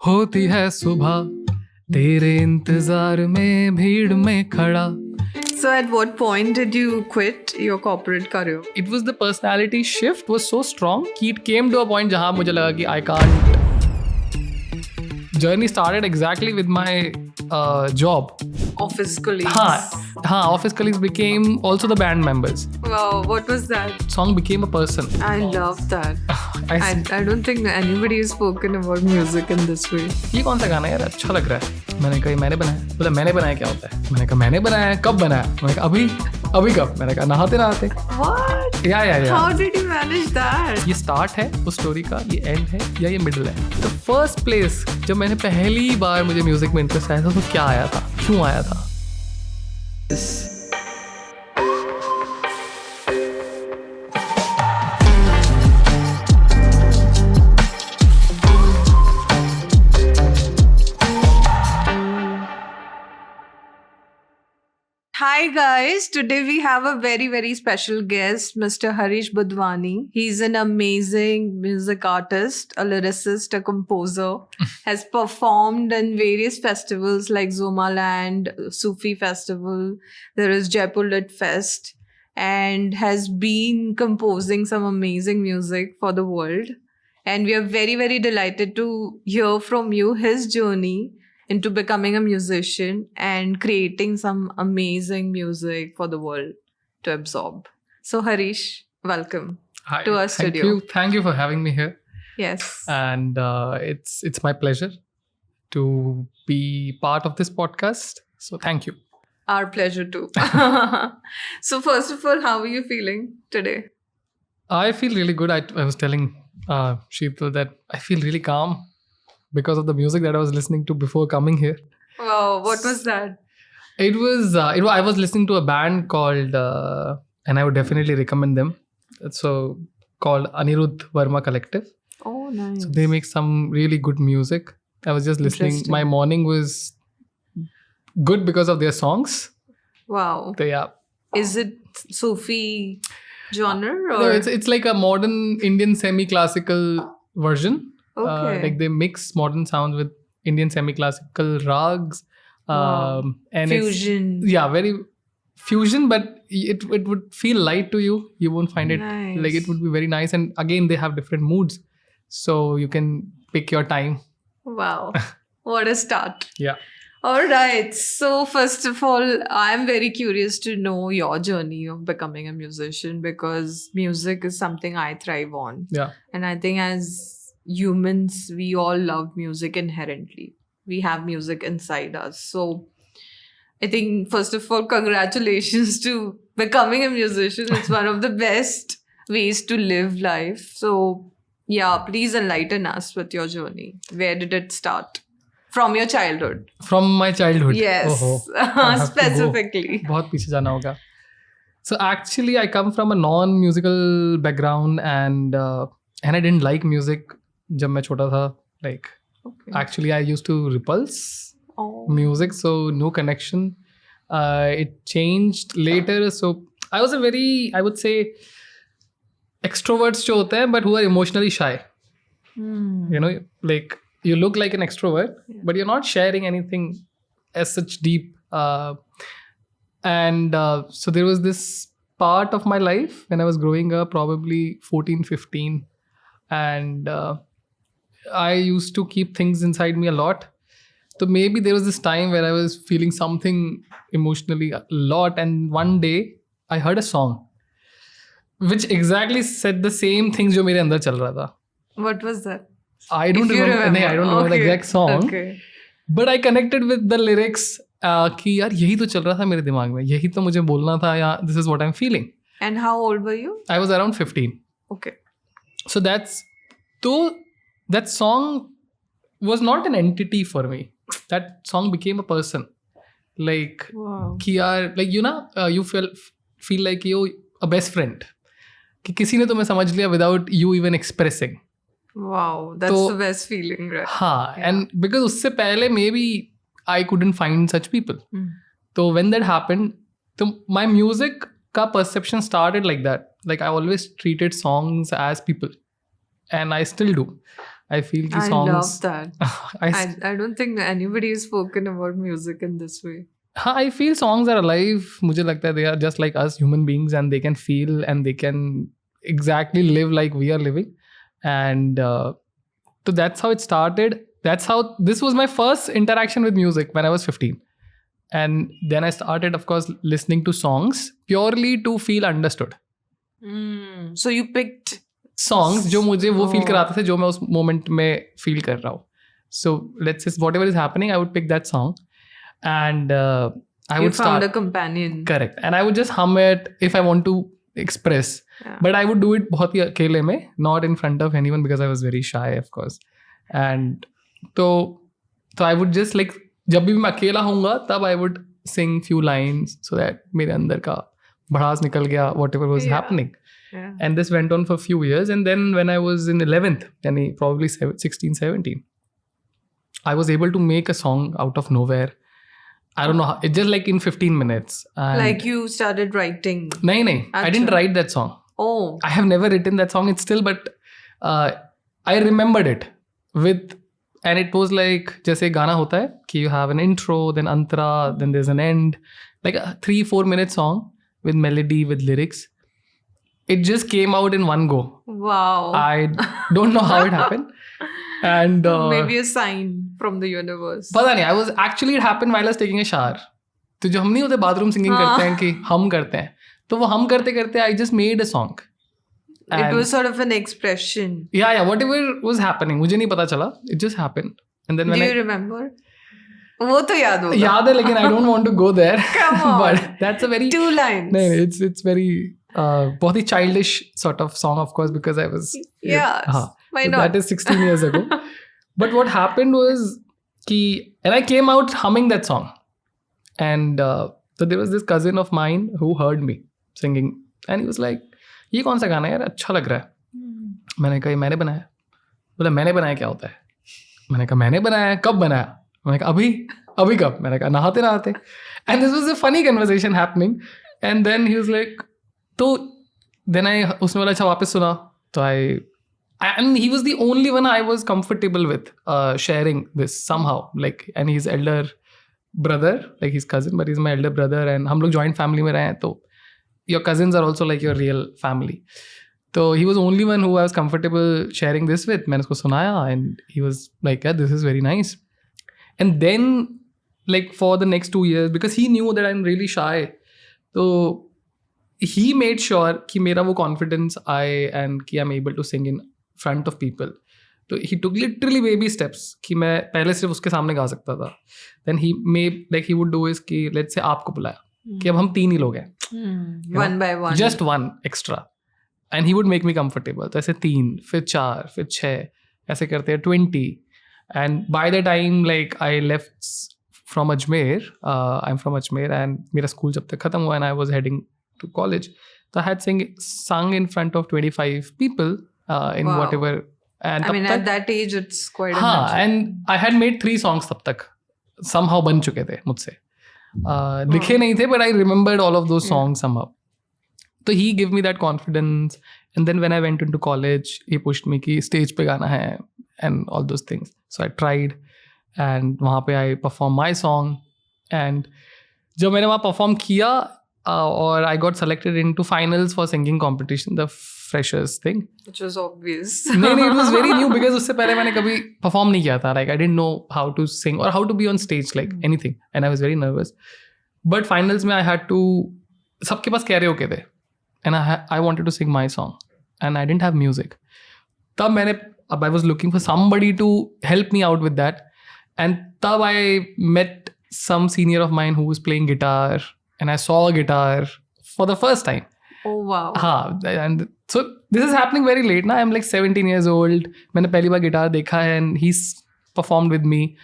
होती है सुबह तेरे इंतजार में भीड़ में खड़ा. So at what point did you quit your corporate career? It was the personality shift was so strong कि it came to a point जहाँ मुझे लगा कि I can't. Journey started exactly with my job. Office colleagues. हाँ, office colleagues became also the band members. Wow, what was that? Song became a person. I love that. I don't think anybody has spoken about music in this way. ये कौन सा गाना है यार, अच्छा लग रहा है. मैंने कहा मैंने बनाया. बोला मैंने बनाया क्या होता है? मैंने कहा मैंने बनाया. कब बनाया? मैंने कहा अभी कब? मैंने कहा नहाते नहाते. What? Yeah. How did you manage that? ये स्टार्ट है उस स्टोरी का, ये एंड है या ये मिडल है. तो फर्स्ट प्लेस जब मैंने पहली बार मुझे म्यूजिक में इंटरेस्ट आया था तो क्या आया था, क्यों आया था? Hi guys, today we have a very special guest, Mr. Harish Budhwani. He's an amazing music artist, a lyricist, a composer, has performed in various festivals like Zomaland, Sufi Festival, there is Jaipur Lit Fest, and has been composing some amazing music for the world. And we are very delighted to hear from you his journey into becoming a musician and creating some amazing music for the world to absorb. So Harish, welcome to our studio. Thank you for having me here. Yes. And it's my pleasure to be part of this podcast. So thank you. Our pleasure too. So first of all, how are you feeling today? I feel really good. I was telling Sheetal that I feel really calm because of the music that I was listening to before coming here. Wow, what was that? I was listening to a band called, and I would definitely recommend them. So called Anirudh Verma Collective. Oh, nice. So they make some really good music. I was just listening. My morning was good because of their songs. Wow. So, yeah. Is it Sufi genre? Or? No, it's like a modern Indian semi-classical version. Okay. Like they mix modern sounds with Indian semi-classical rags. Wow. And fusion. Very fusion, but it would feel light to you. You won't find it nice. like it would be very nice. And again, they have different moods. So you can pick your time. Wow. What a start. Yeah. All right. So first of all, I'm very curious to know your journey of becoming a musician because music is something I thrive on. Yeah. And I think as humans, we all love music inherently. We have music inside us. So I think first of all, congratulations to becoming a musician. It's one of the best ways to live life. So yeah, please enlighten us with your journey. Where did it start? From your childhood? From my childhood? Yes. Specifically. बहुत पीछे जाना होगा. So actually, I come from a non-musical background and I didn't like music जब मैं छोटा था. Like, actually, I used to repulse music, so no connection. It changed later. So I was a very, I would say, extroverts जो होते हैं, but who are emotionally shy. You know, like you look like an extrovert, but you're not sharing anything as such deep. And so there was this part of my life when I was growing up, probably 14, 15. And I used to keep things inside me a lot. So maybe there was this time where I was feeling something emotionally a lot. And one day I heard a song which exactly said the same things जो मेरे अंदर चल रहा था. What was that? I don't remember the exact song. Okay. But I connected with the lyrics कि यार यही तो चल रहा था मेरे दिमाग में. यही तो मुझे बोलना था या this is what I'm feeling. And how old were you? I was around 15. Okay. So that song was not an entity for me. That song became a person. Like, wow. कि यार, like you know, you feel like you're a best friend. कि किसी ने तुम्हें समझ लिया without you even expressing. Wow, that's the best feeling, right? हाँ, yeah. And because उससे पहले maybe I couldn't find such people. So when that happened, so my music का perception started like that. Like I always treated songs as people. And I still do. I feel ki I songs. love that. I, I don't think anybody has spoken about music in this way. I feel songs are alive. मुझे लगता है they are just like us human beings and they can feel and they can exactly live like we are living. And so that's how it started. That's how this was my first interaction with music when I was 15. And then I started, of course, listening to songs purely to feel understood. So you picked Songs जो मुझे वो feel Oh. कराते थे जो मैं उस moment में feel कर रहा हूँ. So let's say whatever is happening, I would pick that song and I you would found start. a companion. Correct. And I would just hum it if I want to express. Yeah. But I would do it बहुत ही अकेले में, not in front of anyone because I was very shy, of course. And so I would just like जब भी मैं अकेला होऊंगा तब I would sing few lines so that मेरे अंदर का भड़ास निकल गया whatever was Yeah. happening. Yeah. And this went on for a few years. And then when I was in 11th, yani probably 16, 17, I was able to make a song out of nowhere. I don't know how, it just like in 15 minutes. And Like you started writing. nahi, I didn't Acha. write that song. Oh. I have never written that song. It's still, but I remembered it with, and it was like, जैसे गाना होता है कि you have an intro, then antara, then there's an end, like a 3-4 minute song with melody, with lyrics. It just came out in one go. Wow. I don't know how it happened. And Maybe a sign from the universe. पता नहीं, I was actually it happened while I was taking a shower. तो जो हम नहीं होते bathroom singing करते हैं कि हम करते हैं, तो वो हम करते करते I just made a song. It was sort of an expression. Yeah, whatever was happening, मुझे नहीं पता चला. It just happened. And then Do when you remember? वो तो याद होगा. याद है लेकिन I don't want to go there. Come on. But that's a very 2 lines. no, it's very बहुत ही childish sort of song, of course, because I was Yeah. हाँ. Why So not? that is 16 years ago. But what happened was and I came out humming that song. And so there was this cousin of mine who heard me singing. And he was like, ये कौन सा गाना है यार, अच्छा लग रहा है. मैंने कहा ये मैंने बनाया. बोला मैंने बनाया क्या होता है. मैंने कहा मैंने बनाया, कब बनाया. मैंने कहा अभी कब. मैंने कहा नहाते नहाते. And this was a funny conversation happening. And then he was like, तो then उसने बोला अच्छा वापस सुना. तो and he was the only one I was comfortable with sharing this somehow, like, and he's elder brother, like his cousin, but he's my elder brother, and हम लोग joint family में रहे हैं, तो your cousins are also like your real family. So he was the only one who I was comfortable sharing this with. मैंने उसको सुनाया and he was like, yeah, this is very nice. And then like for the next 2 years, because he knew that I'm really shy, so he made sure कि मेरा वो confidence आए and कि I'm able to sing in front of people. So he took literally baby steps कि मैं पहले सिर्फ उसके सामने गा सकता था. Then he would do is कि let's say आपको बुलाया कि अब हम 3 ही लोग हैं. One by one. Just one extra. And he would make me comfortable. तो ऐसे 3, फिर 4, फिर 6, ऐसे करते हैं 20. And by the time like I left from Ajmer, I'm from Ajmer, and मेरा school जब तक खत्म हुआ and I was heading to college, so I had sung in front of 25 people in Wow. whatever. And I mean, तब at that age, it's quite a हाँ, magic. and I had made 3 songs तब तक somehow बन चुके थे मुझसे. लिखे नहीं थे, but I remembered all of those songs somehow. So he gave me that confidence, and then when I went into college, he pushed me कि stage पे गाना है and all those things. So I tried, and वहाँ पे I performed my song, and जब मैंने वहाँ perform किया और I got selected into finals for singing competition, the freshers thing. Which was obvious. नहीं, it was very new because उससे पहले मैंने कभी perform नहीं किया था. Like I didn't know how to sing or how to be on stage, like anything, and I was very nervous. But finals में I had to, सबके पास karaoke थे, and I wanted to sing my song, and I didn't have music. तब I was looking for somebody to help me out with that, and तब I met some senior of mine who was playing guitar, and I saw a guitar for the first time. Oh wow. हाँ, and so this is happening very late now. I'm like 17 years old. मैंने पहली बार guitar देखा है, and he's performed with me,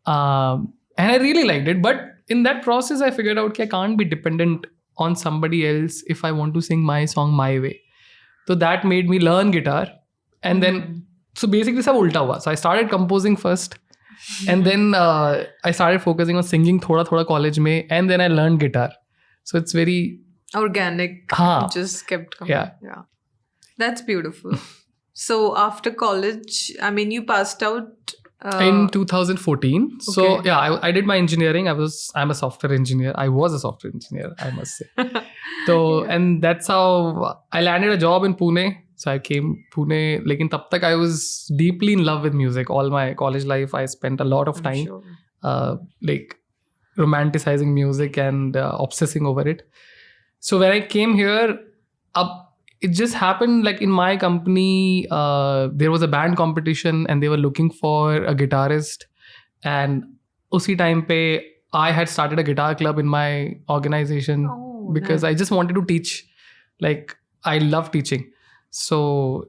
and I really liked it. But in that process, I figured out that I can't be dependent on somebody else if I want to sing my song my way. So that made me learn guitar, and then so basically सब उल्टा हुआ. So I started composing first, and then I started focusing on singing थोड़ा college में, and then I learned guitar. So it's very Organic. हाँ. It just kept coming. Yeah. That's beautiful. So after college, I mean, you passed out in 2014. So okay. yeah, I did my engineering. I'm a software engineer. I was a software engineer, I must say. So Yeah. and that's how I landed a job in Pune. So I came Pune. Lekin tab tak I was deeply in love with music. All my college life, I spent a lot of I'm time sure. like romanticizing music and obsessing over it. So when I came here, it just happened like in my company, there was a band competition and they were looking for a guitarist. And usi time pe, I had started a guitar club in my organization Oh, because I nice. just wanted to teach. Like I love teaching. So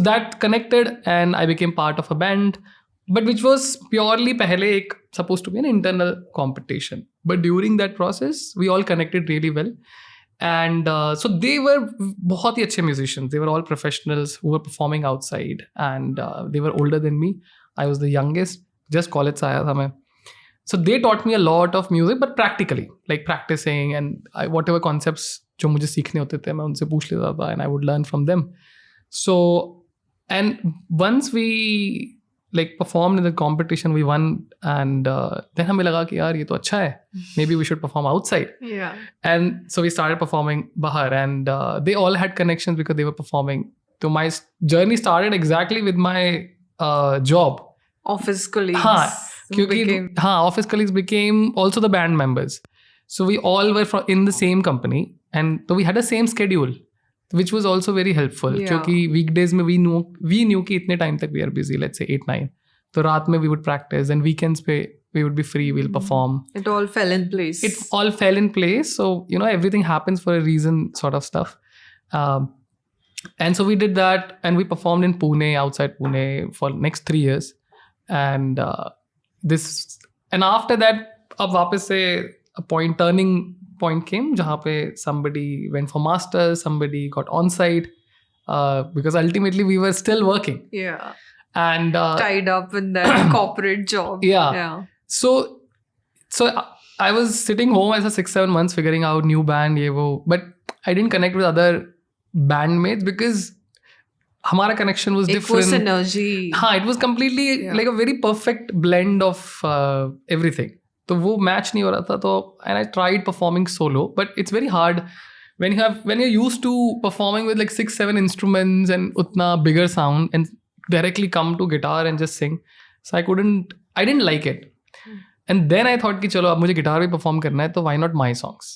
that connected and I became part of a band, but which was purely pehle supposed to be an internal competition. But during that process, we all connected really well. And so they were बहुत ही अच्छे musicians. They were all professionals who were performing outside, and they were older than me. I was the youngest. Just college से आया था मैं. So they taught me a lot of music, but practically, like practicing and whatever concepts जो मुझे सीखने होते थे मैं उनसे पूछ लेता था, and I would learn from them. So and once we like performed in the competition, we won, and then हमें लगा कि यार ये तो अच्छा है, maybe we should perform outside. Yeah. And so we started performing bahar, and they all had connections because they were performing. So my journey started exactly with my job. Office colleagues. हाँ, क्योंकि became- हाँ, office colleagues became also the band members. So we all were in the same company, and so we had the same schedule, which was also very helpful. Yeah. क्योंकि weekdays में we knew कि इतने time तक we are busy, let's say 8-9. तो रात में we would practice, and weekends पे we would be free, we'll perform. It all fell in place. It all fell in place. So, you know, everything happens for a reason sort of stuff. And so we did that, and we performed in Pune, outside Pune for next 3 years. And and after that, ab वापस से a turning point came जहाँ पे somebody went for masters, somebody got on site, because ultimately we were still working. Yeah. And Tied up in that corporate job. Yeah. Yeah. So I was sitting home as a 6-7 months figuring out new band, ye wo, but I didn't connect with other bandmates because हमारा connection was It different. was energy. हाँ, it was completely like a very perfect blend of everything. तो वो match नहीं हो रहा था, तो and I tried performing solo, but it's very hard when you're used to performing with like 6-7 instruments and utna bigger sound and directly come to guitar and just sing. So I didn't like it. And then I thought कि चलो अब मुझे guitar भी perform करना है, तो why not my songs?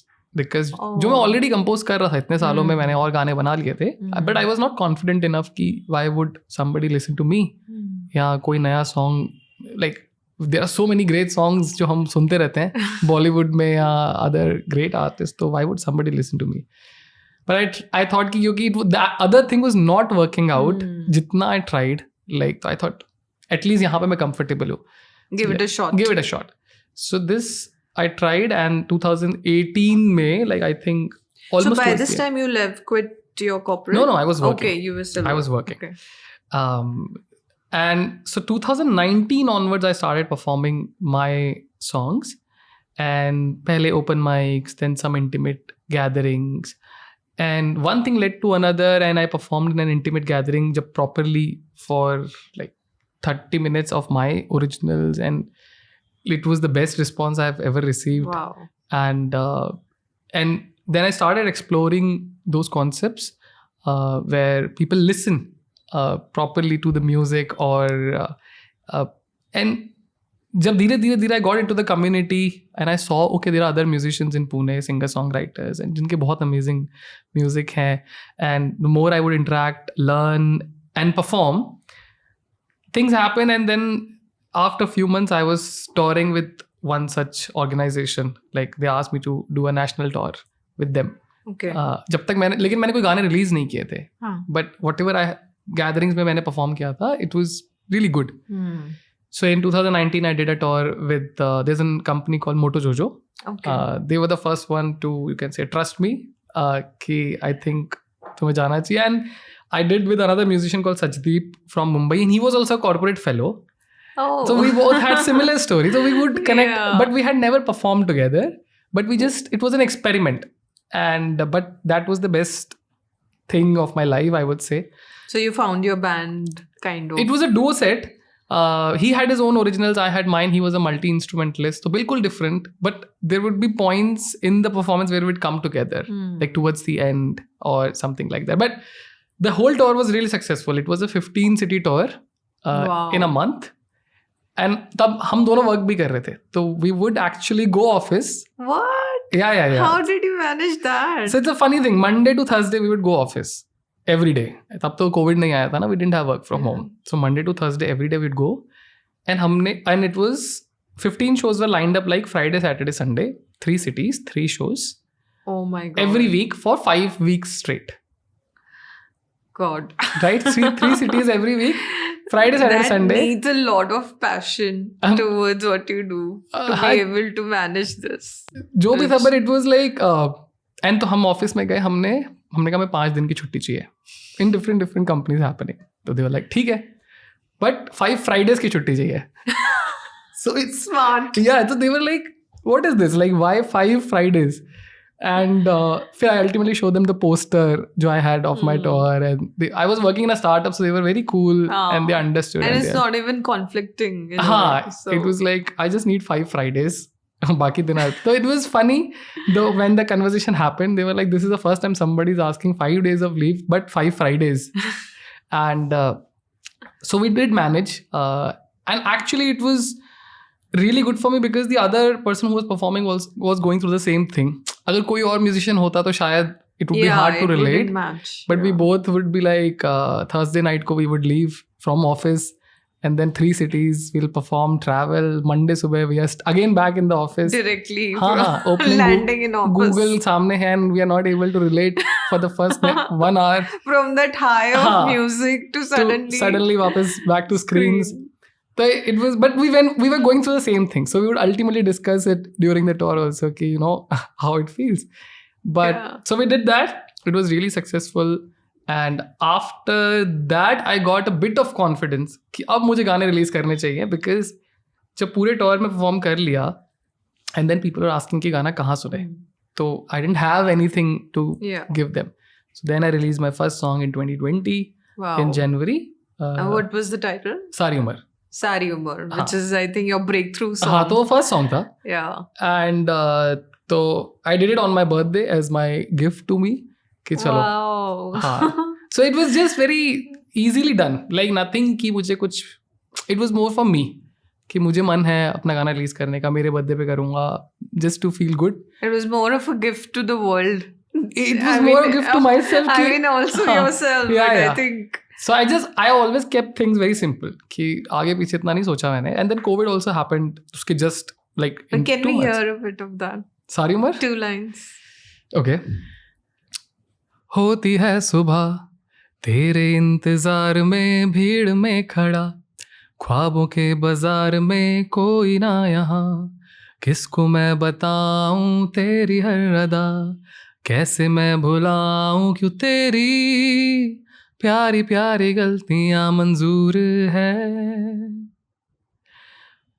Because जो मैं ऑलरेडी कंपोज कर रहा था इतने सालों में, मैंने और गाने बना लिए थे, but I was not confident enough कि why would somebody listen to me, या कोई नया song, like there are so many great songs जो हम सुनते रहते हैं बॉलीवुड में या अदर ग्रेट आर्टिस्ट, तो why would somebody listen to me. But I thought कि क्योंकि the other thing was not working out जितना आई ट्राइड, लाइक तो आई थॉट एटलीस्ट यहाँ पे मैं कंफर्टेबल हूँ, Give it a shot. Give it a shot. So this I tried, and 2018 May, like I think almost. So by towards this the end. time you quit your corporate? No, I was working. Okay, you were still I was working. Okay. And so 2019 onwards, I started performing my songs, and pehle open mics, then some intimate gatherings, and one thing led to another, and I performed in an intimate gathering jab properly for like 30 minutes of my originals, and it was the best response I've ever received. Wow. And then I started exploring those concepts where people listen properly to the music, or and जब धीरे I got into the community and I saw, okay, there are other musicians in Pune, singer-songwriters, and जिनके बहुत amazing music है, and the more I would interact, learn and perform, things happen. And then after a few months, I was touring with one such organization. Like they asked me to do a national tour with them. Okay. जब तक लेकिन मैंने कोई गाने release नहीं किए थे, but whatever gatherings में मैंने perform किया था, it was really good. So in 2019, I did a tour with there's a company called Moto Jojo. Okay. They were the first one to, you can say, trust me कि I think तुम्हें जाना चाहिए. And I did with another musician called Sajdeep from Mumbai, and he was also a corporate fellow. Oh. So we both had similar stories. So we would connect, Yeah. but we had never performed together. But it was an experiment. And but that was the best thing of my life, I would say. So you found your band kind of. It was a duo set. He had his own originals, I had mine. He was a multi-instrumentalist, so bilkul different. But there would be points in the performance where we'd come together, like towards the end or something like that. But the whole tour was really successful. It was a 15-city tour in a month. And तब हम दोनों work भी कर रहे थे. So we would actually go office. What? Yeah. How did you manage that? So it's a funny thing. Monday to Thursday we would go office. Every day. तब तो COVID नहीं आया था ना. We didn't have work from home. So Monday to Thursday every day we'd go. And it was 15 shows were lined up like Friday, Saturday, Sunday. 3 cities, 3 shows. Oh my God. Every week for 5 weeks straight. God. Right? 3 cities every week. Friday, Saturday, Sunday. That needs a lot of passion towards what you do to be able to manage this. जो भी था, but it was like and तो हम office में गए, हमने कहा मैं 5 दिन की छुट्टी चाहिए. In different companies happening. So they were like ठीक है, but 5 Fridays की छुट्टी चाहिए. So it's smart. Yeah, so they were like, what is this? Like, why 5 Fridays? And फिर I ultimately showed them the poster जो I had of my tour, and I was working in a startup, so they were very cool and they understood. And it's not even conflicting. So it was like, I just need 5 Fridays. बाकी दिन So it was funny though when the conversation happened. They were like, this is the first time somebody's asking 5 days of leave, but 5 Fridays. And so we did manage. And actually it was really good for me because the other person who was performing was going through the same thing. अगर कोई और musician होता तो शायद it would be hard to relate. Match. But we both would be like Thursday night ko we would leave from office and then 3 cities we'll perform, travel. Monday subah we are again back in the office. Directly. Opening landing in office. Google सामने है and we are not able to relate for the first 1 hour. From that high of music to suddenly वापस back to screens. So it was, but we were going through the same thing. So we would ultimately discuss it during the tour also, okay, you know, how it feels. But so we did that. It was really successful. And after that, I got a bit of confidence कि अब मुझे गाने release करने चाहिए, because जब पूरे tour में perform कर लिया, and then people were asking कि गाना कहाँ सुने. So I didn't have anything to give them. So then I released my first song in 2020 in January. What was the title? Sari Umar. Sari Umar, which is I think your breakthrough song. हाँ, तो वो first song था. Yeah. And तो I did it on my birthday as my gift to me. कि चलो. Wow. हाँ. So it was just very easily done. Like nothing कि मुझे कुछ. It was more for me. कि मुझे मन है अपना गाना रिलीज करने का, मेरे बर्थडे पे करूँगा, just to feel good. It was more of a gift to the world. It was more a gift to myself. I mean also yourself. Yeah. I think. So I always kept things very simple. कि आगे पीछे इतना नहीं सोचा मैंने. And then COVID also happened. उसके just like in Can 2 we months. hear a bit of that? Sari Umar? 2 lines. Okay. होती है सुबह तेरे इंतजार में, भीड़ में खड़ा, ख्वाबों के बाजार में कोई ना यहाँ, किसको मैं बताऊं तेरी हर अदा, कैसे मैं भुलाऊं क्यों तेरी प्यारी प्यारी गलतियां मंजूर है,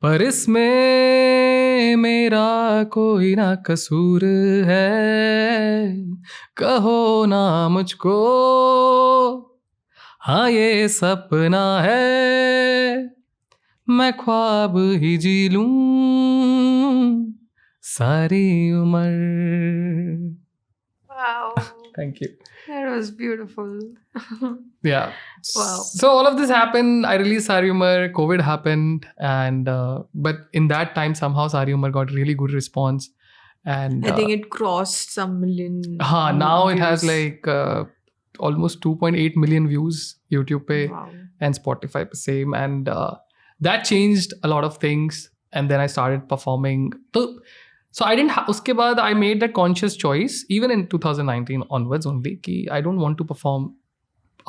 पर इसमें मेरा कोई ना कसूर है, कहो ना मुझको हाँ ये सपना है, मैं ख्वाब ही जी लूं सारी उम्र. Wow. Thank you. That was beautiful. Yeah. Wow. So all of this happened. I released Sari Umar. COVID happened, and but in that time somehow Sari Umar got really good response, and I think it crossed some million. Now views. it has like almost 2.8 million views YouTube pe, Wow. and Spotify pe same, and that changed a lot of things. And then I started performing. So I didn't. Uske baad I made that conscious choice, even in 2019 onwards only, कि I don't want to perform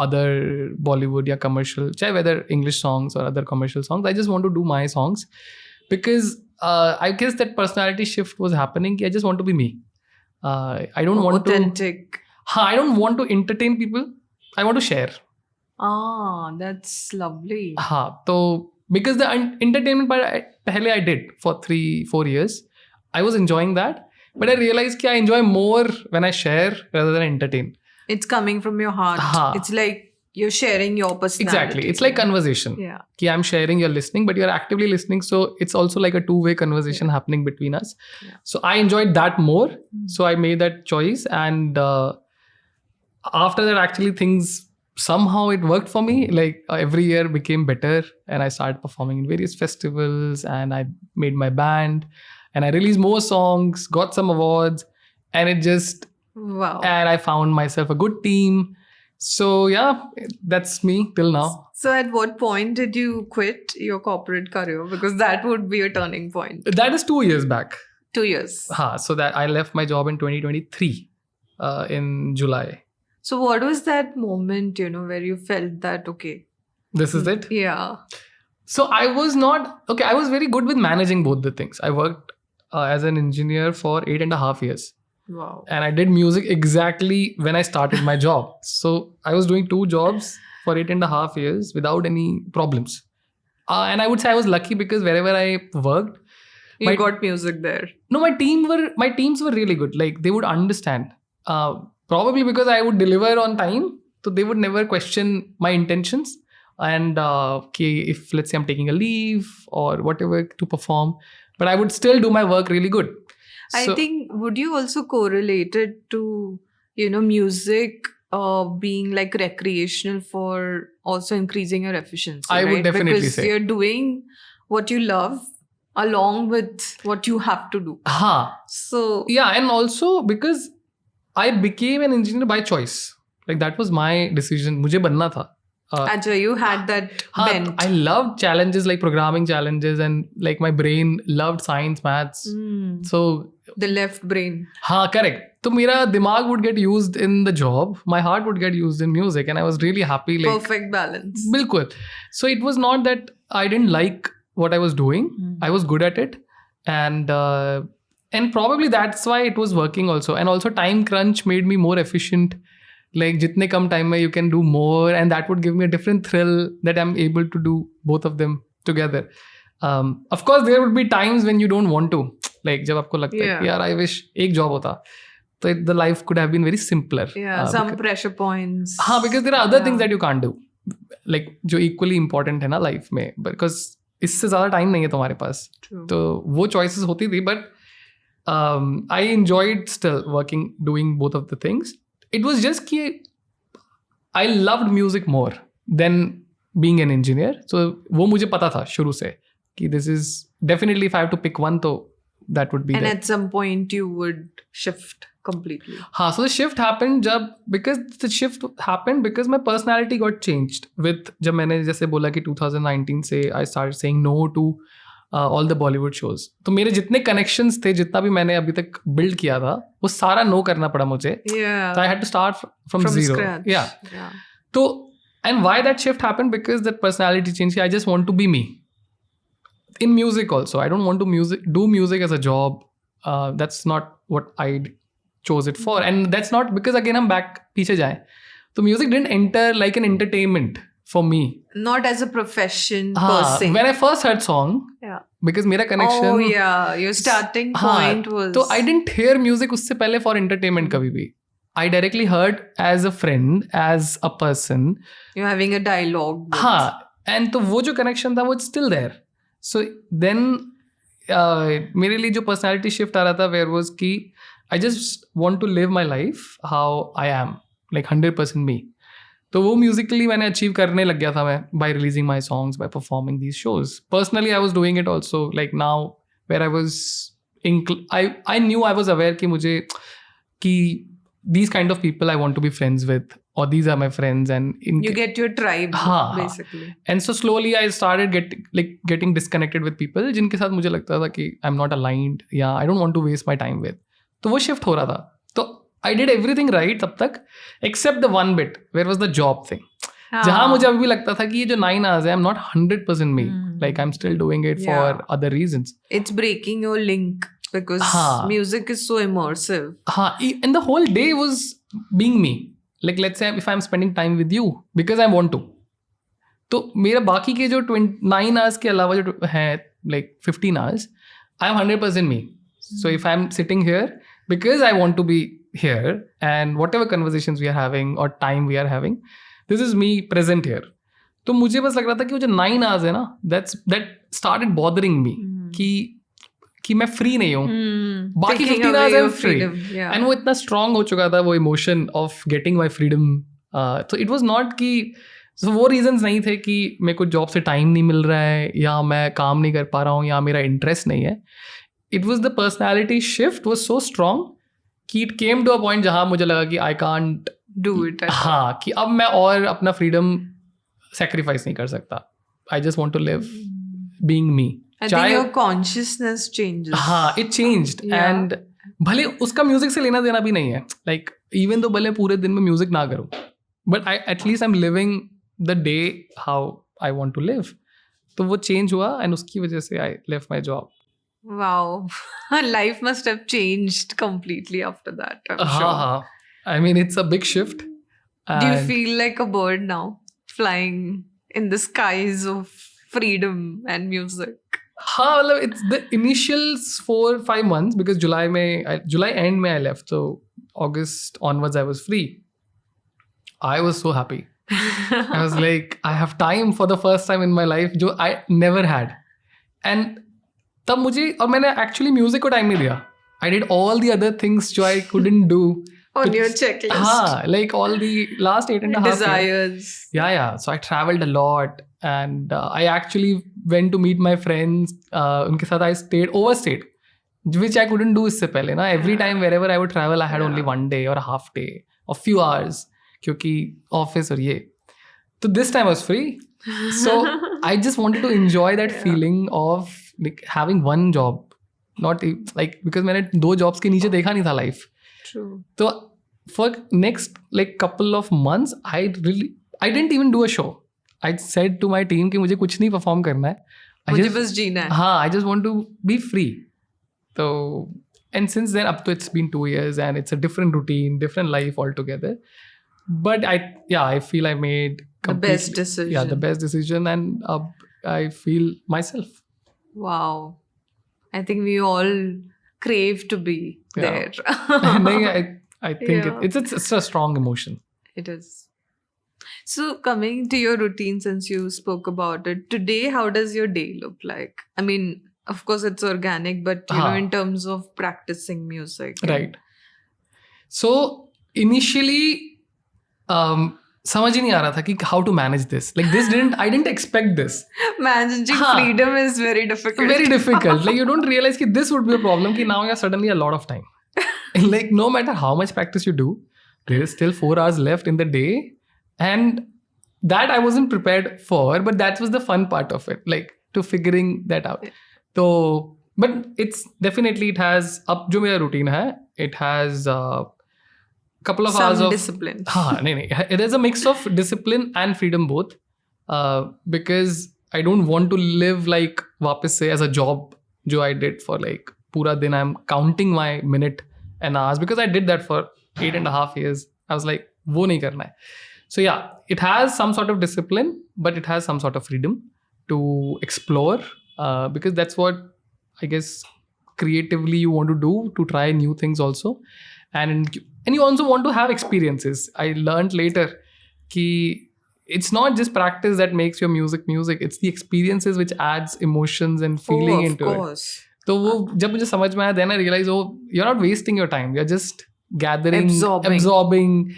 other Bollywood या commercial, चाहे whether English songs or other commercial songs. I just want to do my songs, because I guess that personality shift was happening. I just want to be me. I don't want authentic. I don't want to entertain people. I want to share. That's lovely. तो because the entertainment part पहले I did for 3-4 years. I was enjoying that, but I realized that I enjoy more when I share rather than entertain. It's coming from your heart. It's like you're sharing your personality. Exactly. It's like conversation. Yeah. Ki I'm sharing, you're listening, but you're actively listening. So it's also like a two-way conversation happening between us. Yeah. So I enjoyed that more. So I made that choice. And after that, actually things, somehow it worked for me. Like every year became better. And I started performing in various festivals. And I made my band. And I released more songs, got some awards. And it just... Wow. And I found myself a good team. So yeah, that's me till now. So at what point did you quit your corporate career? Because that would be a turning point. That is 2 years back. 2 years. So that I left my job in 2023 in July. So what was that moment, where you felt that, okay. This is it? Yeah. So I was very good with managing both the things. I worked as an engineer for 8.5 years. Wow. And I did music exactly when I started my job. So I was doing 2 jobs for 8.5 years without any problems. And I would say I was lucky because wherever I worked, you got music there. No, my teams were really good. Like they would understand. Probably because I would deliver on time, so they would never question my intentions. And if let's say I'm taking a leave or whatever to perform, but I would still do my work really good. I think, would you also correlate it to, music being like recreational for also increasing your efficiency? I would definitely because say. You're doing what you love along with what you have to do. So yeah, and also because I became an engineer by choice. Like that was my decision. Mujhe banna tha. Ajay, you had that bent. I loved challenges like programming challenges, and like my brain loved science, maths. So the left brain. Correct. So mera dimag would get used in the job. My heart would get used in music, and I was really happy. Like perfect balance. Bilkul. So it was not that I didn't like what I was doing. I was good at it, and probably that's why it was working also. And also time crunch made me more efficient. Like jitne kam time mein you can do more, and that would give me a different thrill that I'm able to do both of them together. Of course, there would be times when you don't want to. Like जब आपको लगता है कि यार I wish एक job होता, तो the life could have been very simpler. Yeah, some pressure points. Because there are other things that you can't do, like जो equally important है ना life में, because इससे ज़्यादा time नहीं है तुम्हारे पास. तो वो choices होती थी, but I enjoyed still working, doing both of the things. It was just कि I loved music more than being an engineer. So वो मुझे पता था शुरू से कि this is definitely if I have to pick one, तो that would be. And that. At some point you would shift completely. So the shift happened because my personality got changed with जब मैंने जैसे बोला कि 2019 से I started saying no to all the Bollywood shows. तो मेरे जितने connections थे, जितना भी मैंने अभी तक build किया था, वो सारा no करना पड़ा मुझे. Yeah. So I had to start from zero. Scratch. Yeah. So, and why that shift happened? Because that personality change. I just want to be me. In music also, I don't want to do music as a job. That's not what I chose it for. And that's not because again हम back पीछे जाएं. So music didn't enter like an entertainment for me. Not as a profession per se. When I first heard song, because मेरा connection. Oh yeah, your starting point was. So I didn't hear music उससे पहले for entertainment कभी भी. I directly heard as a friend, as a person. You're having a dialogue. And तो वो जो connection था वो it's still there. So then मेरे लिए जो personality shift आ रहा था where was कि I just want to live my life how I am, like 100% me. तो वो musically मैंने achieve करने लग गया था मैं by releasing my songs, by performing these shows. Personally, I was doing it also like now where I was I knew I was aware कि मुझे कि these kind of people I want to be friends with, or these are my friends, and you get your tribe basically. And so slowly I started getting disconnected with people जिनके साथ मुझे लगता था कि I'm not aligned, I don't want to waste my time with. तो वो shift हो रहा था. तो I did everything right तब तक except the one bit where was the job thing. जहाँ मुझे अभी भी लगता था कि ये जो 9 hours है I'm not 100% me. Like I'm still doing it for other reasons. It's breaking your link. Because music is so immersive. And the whole day was being me. Like let's say if I'm spending time with you because I want to. तो मेरा बाकी के जो 9 hours के अलावा जो है like 15 hours, I'm 100% me. So if I'm sitting here because I want to be here and whatever conversations we are having or time we are having, this is me present here. तो मुझे बस लग रहा था कि वो जो 9 hours है ना, that started bothering me कि मैं फ्री नहीं हूँ. बाकी 15 hours I'm free. And वो इतना strong हो चुका था वो emotion of getting my freedom. So it was not कि so वो reasons नहीं थे कि मेरे को जॉब से टाइम नहीं मिल रहा है या मैं काम नहीं कर पा रहा हूँ या मेरा इंटरेस्ट नहीं है. It was the personality shift was so strong कि it came to a point जहाँ मुझे लगा कि I can't do it. हाँ, कि अब मैं और अपना freedom sacrifice नहीं कर सकता. I just want to live being me. I think your consciousness changes. हाँ, it changed. Yeah. And भले उसका म्यूजिक से लेना देना भी नहीं है. Like even though भले पूरे दिन में म्यूजिक ना करूँ, but at least I'm living the day how I want to live. तो वो change हुआ and उसकी वजह से I left my job. Wow. Life must have changed completely after that, I'm हाँ sure. हाँ. I mean it's a big shift. Do you feel like a bird now, flying in the skies of freedom and music? हाँ मतलब it's the initial 4-5 months because July end में I left, so August onwards I was free. I was so happy. I was like I have time for the first time in my life जो I never had. And तब मुझे और मैंने actually music को time नहीं दिया. I did all the other things जो I couldn't do. On your checklist. हाँ, like all the last 8.5 desires. years. Yeah. So I traveled a lot and I actually went to meet my friends. उनके साथ I overstayed, which I couldn't do इससे पहले ना. Every time wherever I would travel, I had only 1 day or a half day or few hours क्योंकि office और ये. So this time I was free. So I just wanted to enjoy that feeling of like having one job, not like because मैंने 2 jobs के नीचे देखा नहीं था life. True. So for next like couple of months, I didn't even do a show. I said to my team कि मुझे कुछ नहीं perform करना है. मुझे बस जीना है. हाँ, I just want to be free. So and since then up to it's been 2 years and it's a different routine, different life altogether. But I feel I made the best decision. Yeah, the best decision, and I feel myself. Wow, I think we all crave to be there. I think it's a strong emotion. It is. So coming to your routine, since you spoke about it today, how does your day look like? I mean, of course it's organic, but you know, in terms of practicing music. Right. So initially समझ ही नहीं आ रहा था कि how to manage this. Like this I didn't expect this. Managing freedom is very difficult. Very difficult. Like you don't realize that this would be a problem. That now you have suddenly a lot of time. Like no matter how much practice you do, there is still 4 hours left in the day, and that I wasn't prepared for. But that was the fun part of it, like to figuring that out. So, but it's definitely it has up जो मेरा routine है. It has couple of hours of discipline. It is a mix of discipline and freedom both, because I don't want to live like वापस से as a job जो I did for like पूरा दिन I'm counting my minute and hours, because I did that for 8.5 years. I was like वो नहीं करना है. So yeah, it has some sort of discipline, but it has some sort of freedom to explore, because that's what I guess creatively you want to do, to try new things also. And you also want to have experiences. I learned later that it's not just practice that makes your music. It's the experiences which adds emotions and feeling into it. So जब मुझे समझ में आया, then I realized, you're not wasting your time. You're just gathering, absorbing.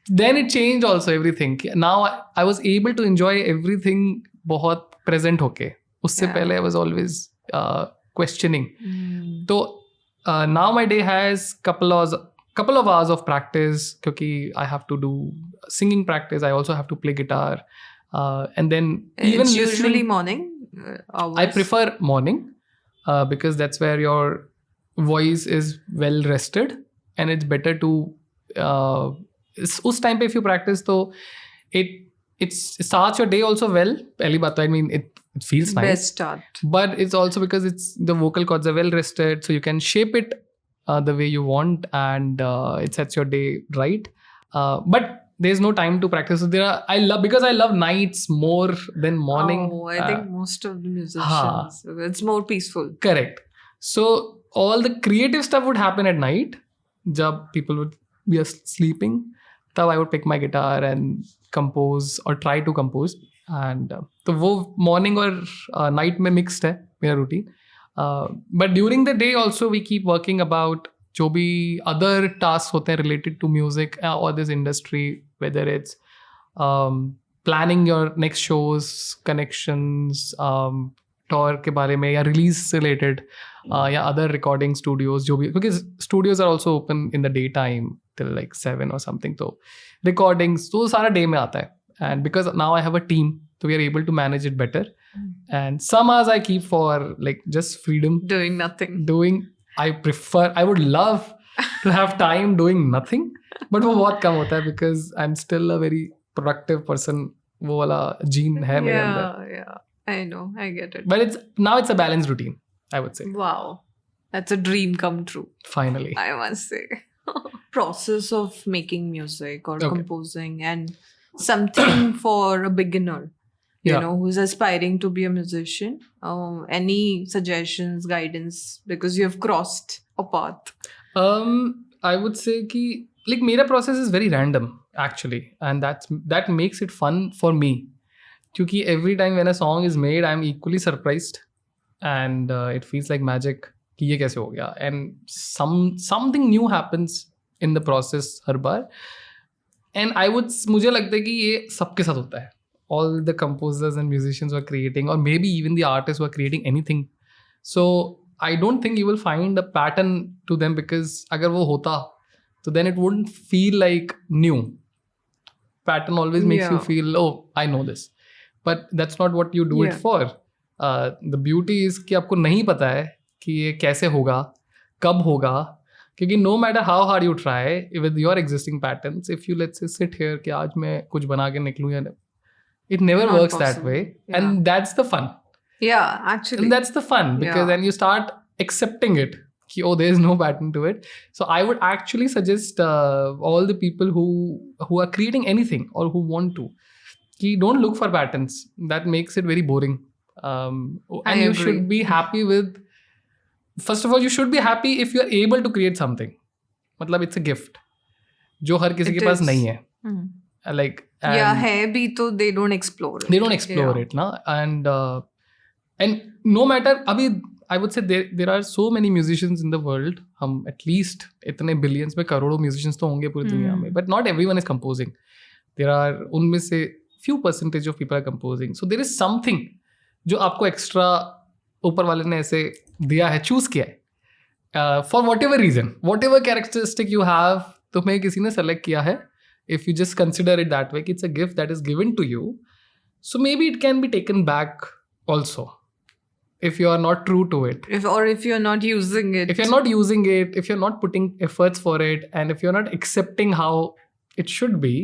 Then it changed also everything. Now I was able to enjoy everything बहुत present होके. उससे पहले I was always questioning. So now my day has couple of hours of practice, because I have to do singing practice. I also have to play guitar, and then even it's usually morning hours. I prefer morning, because that's where your voice is well rested, and it's better to उस time पे if you practice, so it starts your day also well. पहली बात तो I mean it feels nice. Best start. But it's also because it's the vocal cords are well rested, so you can shape it the way you want, and it sets your day right. But there's no time to practice. So because I love nights more than morning. I think most of the musicians, it's more peaceful. Correct. So all the creative stuff would happen at night. Jab people would be sleeping, तब I would pick my guitar and compose or try to compose. And तो वो morning और night में mixed है मेरा routine. But during the day also we keep working about जो भी other tasks होते हैं related to music or this industry, whether it's planning your next shows, connections, tour के बारे में या release से related या other recording studios जो भी, क्योंकि studios are also open in the daytime till like 7 or something, तो recordings तो सारा day में आता है. And because now I have a team, so we are able to manage it better. And some hours I keep for like just freedom. Doing nothing. I would love to have time doing nothing, but वो बहुत कम होता है because I'm still a very productive person. वो वाला gene है मेरे अंदर. Yeah, I know, I get it. But it's a balanced routine, I would say. Wow, that's a dream come true. Finally. I must say. Process of making music or composing and something for a beginner, you know, who's aspiring to be a musician. Any suggestions, guidance, because you have crossed a path? I would say कि like मेरा process is very random actually, and that makes it fun for me. क्योंकि every time when a song is made, I'm equally surprised, and it feels like magic कि ये कैसे हो गया, and something new happens in the process her bar. And मुझे लगता है कि ये सबके साथ होता है. All the composers and musicians who are creating, or maybe even the artists who are creating anything. So I don't think you will find a pattern to them, because अगर वो होता, so then it wouldn't feel like new. Pattern always makes you feel, oh, I know this. But that's not what you do it for. The beauty is कि आपको नहीं पता है कि ये कैसे होगा, कब होगा, क्योंकि no matter how hard you try with your existing patterns, if you let's say sit here कि आज मैं कुछ बना के निकलूँ या it never Not works possible. that way. And that's the fun. Yeah, actually. And that's the fun, because then you start accepting it. Ki, oh, there is no pattern to it. So I would actually suggest all the people who are creating anything or who want to, ki, don't look for patterns. That makes it very boring. And you should be happy with, first of all, you should be happy if you are able to create something. मतलब it's a gift जो हर किसी के पास नहीं है. Like, है भी तो they don't explore it. They don't explore it, na? And no matter, अभी I would say there are so many musicians in the world. हम at least इतने billions में करोड़ों musicians तो होंगे पूरी दुनिया में. But not everyone is composing. There are उनमें से few percentage of people are composing. So there is something जो आपको extra ऊपर वाले ने ऐसे दिया है, choose किया है. For whatever reason, whatever characteristic you have, तुम्हें किसी ने select किया है. If you just consider it that way, it's a gift that is given to you. So maybe it can be taken back also, if you are not true to it. If you're not using it. If you're not using it, if you're not putting efforts for it, and if you're not accepting how it should be.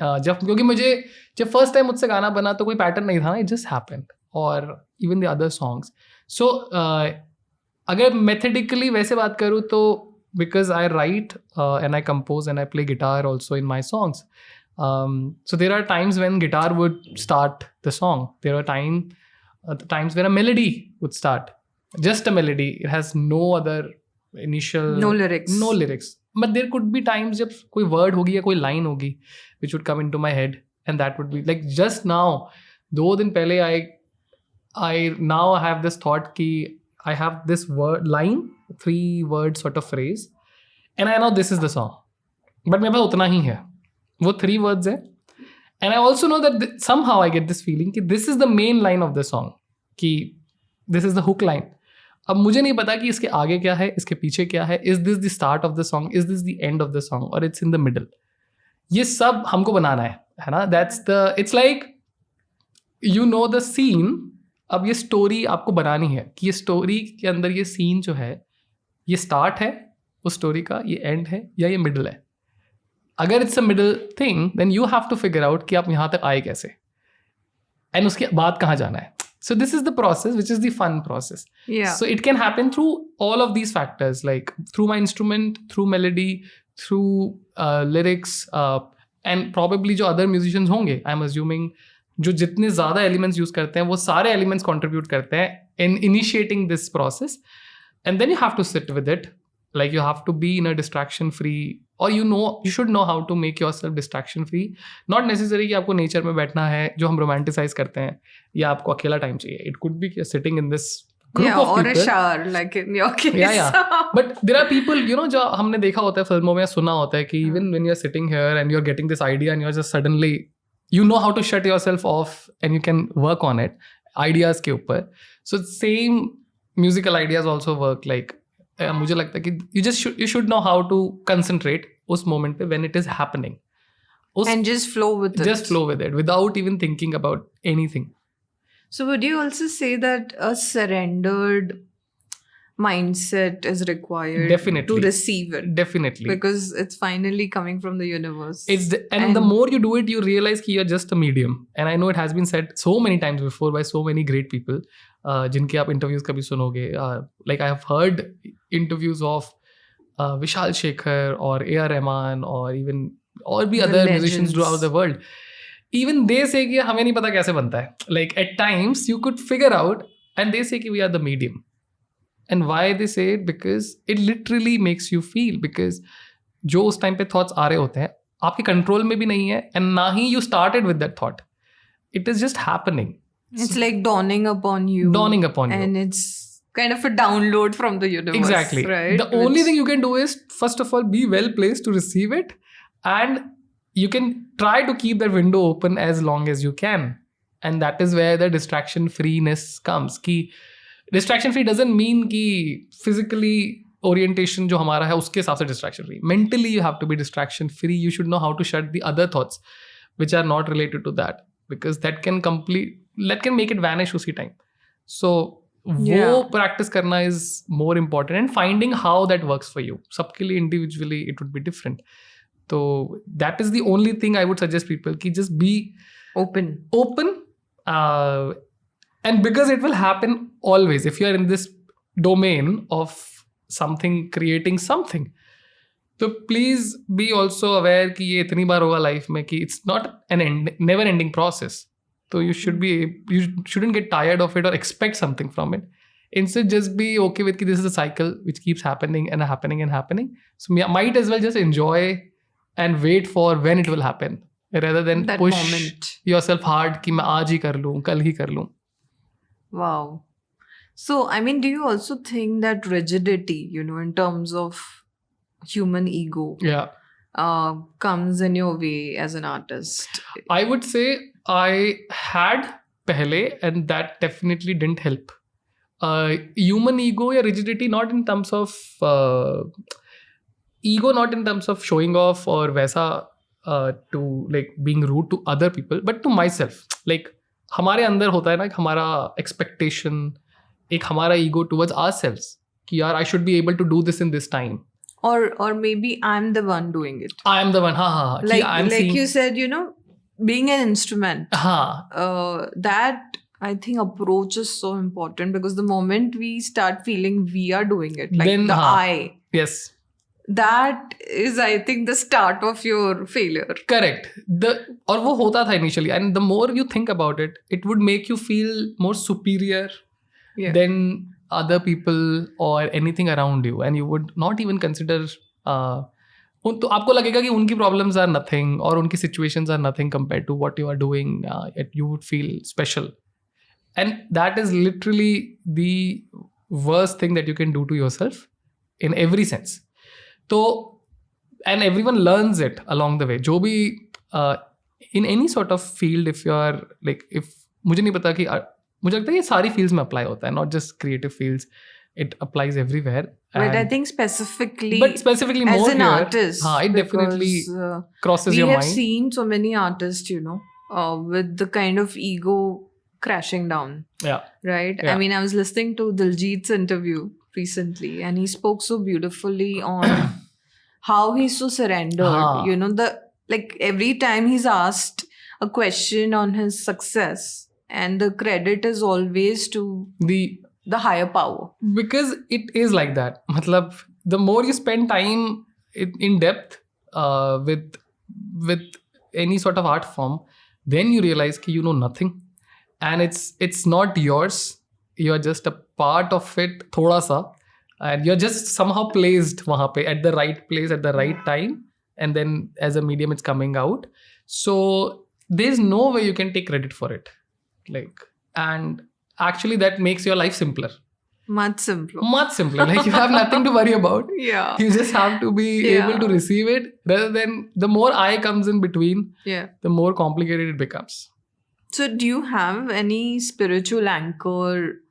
क्योंकि मुझे जब first time मुझसे गाना बना तो कोई pattern नहीं था, it just happened. Or even the other songs. So अगर methodically वैसे बात करूँ तो, because I write and I compose and I play guitar also in my songs. So there are times when guitar would start the song. There are times when a melody would start. Just a melody. It has no other initial... No lyrics. No lyrics. But there could be times जब कोई word होगी या कोई line होगी which would come into my head, and that would be like just now. 2 दिन पहले I now have this thought कि I have this word line, 3 word sort of phrase, and I know this is the song, but मेरे पास उतना ही है, वो 3 words है, and I also know that somehow I get this feeling कि this is the main line of the song, कि this is the hook line. अब मुझे नहीं पता कि इसके आगे क्या है, इसके पीछे क्या है, is this the start of the song, is this the end of the song, or it's in the middle. ये सब हमको बनाना है ना? That's the, it's like you know the scene. अब ये स्टोरी आपको बनानी है कि ये स्टोरी के अंदर ये सीन जो है, ये स्टार्ट है उस स्टोरी का, ये एंड है या ये मिडल है. अगर it's a middle thing, then you have to figure out कि आप यहाँ तक आए कैसे, एंड उसके बाद कहाँ जाना है. So this is the process, which is the fun process. Yeah. So it can happen through all of these factors, like through my instrument, through melody, through lyrics, and probably जो other musicians होंगे, I'm assuming, जो जितने ज़्यादा elements use करते हैं, वो सारे elements contribute करते हैं in initiating this process. And then you have to sit with it Like you have to be in a distraction free, or you should know how to make yourself distraction free. Not necessary कि आपको nature में बैठना है जो हम romanticize करते हैं, या आपको अकेला time चाहिए. It could be sitting in this group of or people. a shower, like in your case. Yeah. But there are people, जो हमने देखा होता है फिल्मों में, सुना होता है कि even when you're sitting here and you're getting this idea and you're just suddenly, you know how to shut yourself off and you can work on it, ideas के ऊपर. So same musical ideas also work. Like मुझे लगता है कि you should know how to concentrate उस moment पे when it is happening. And just flow with it. Just flow with it without even thinking about anything. So would you also say that a surrendered mindset is required Definitely. to receive it? Definitely. Because it's finally coming from the universe. And the more you do it, you realize that you're just a medium. And I know it has been said so many times before by so many great people, जिनके आप interviews कभी सुनोगे. Like I have heard interviews of Vishal Shekhar or A.R. Rahman or even और भी other musicians throughout the world. Even they say कि हमें नहीं पता कैसे बनता है. Like at times you could figure out, and they say कि we are the medium. And why they say it? Because it literally makes you feel. Because जो उस time पे thoughts आ रहे होते हैं, आपके control में भी नहीं है, and ना ही you started with that thought. It is just happening. It's like dawning upon you. Dawning upon you. And it's kind of a download from the universe. Exactly. Right? The only thing you can do is, first of all, be well placed to receive it. And you can try to keep that window open as long as you can. And that is where the distraction freeness comes. Ki distraction free doesn't mean कि physically orientation जो हमारा है उसके हिसाब से distraction free. Mentally you have to be distraction free. You should know how to shut the other thoughts which are not related to that, because that can make it vanish उसी time. So वो practice करना is more important, and finding how that works for you. सबके लिए individually it would be different. So that is the only thing I would suggest people कि just be open. And because it will happen always if you are in this domain of something, creating something. So please be also aware कि ये इतनी बार होगा life में कि it's not an never ending process. So you shouldn't get tired of it or expect something from it. Instead, just be okay with कि this is a cycle which keeps happening and happening and happening. So might as well just enjoy and wait for when it will happen, rather than that push moment. yourself hard कि मैं आज ही कर लूँ, कल ही कर लूँ. Wow. So, I mean, do you also think that rigidity, in terms of human ego, comes in your way as an artist? I would say I had pehle, and that definitely didn't help. Human ego or rigidity, not in terms of ego, not in terms of showing off or वैसा to like being rude to other people, but to myself. Like हमारे अंदर होता है ना हमारा expectation, एक हमारा ego towards ourselves कि यार I should be able to do this in this time. Or maybe I'm the one doing it. I am the one. हाँ. Like you said, being an instrument. That I think approach is so important, because the moment we start feeling we are doing it, like then, I. Yes. That is, I think, the start of your failure. Correct. और वो होता था initially, and the more you think about it, it would make you feel more superior than other people or anything around you, and you would not even consider. तो आपको लगेगा कि उनकी problems are nothing और उनकी situations are nothing compared to what you are doing. Yet you would feel special, and that is literally the worst thing that you can do to yourself in every sense. So, and everyone learns it along the way. जो भी in any sort of field, if you are like, if मुझे नहीं पता कि मुझे लगता है ये सारी fields में apply होता है, not just creative fields. It applies everywhere. But I think specifically as more an here, artist, it definitely crosses your mind. We have seen so many artists, with the kind of ego crashing down. Yeah. Right? Yeah. I mean, I was listening to Diljit's interview recently, and he spoke so beautifully on how he's so surrendered. Every time he's asked a question on his success, and the credit is always to the higher power. Because it is like that. Matlab, the more you spend time in depth with any sort of art form, then you realize that you know nothing, and it's not yours. You are just a part of it, thoda sa. and you're just somehow placed wahan pe at the right place at the right time, and then as a medium it's coming out. So there's no way you can take credit for it, like, and actually that makes your life simpler. Much simpler. Like you have nothing to worry about. Yeah. You just have to be able to receive it, rather than the more I comes in between, the more complicated it becomes. So do you have any spiritual anchor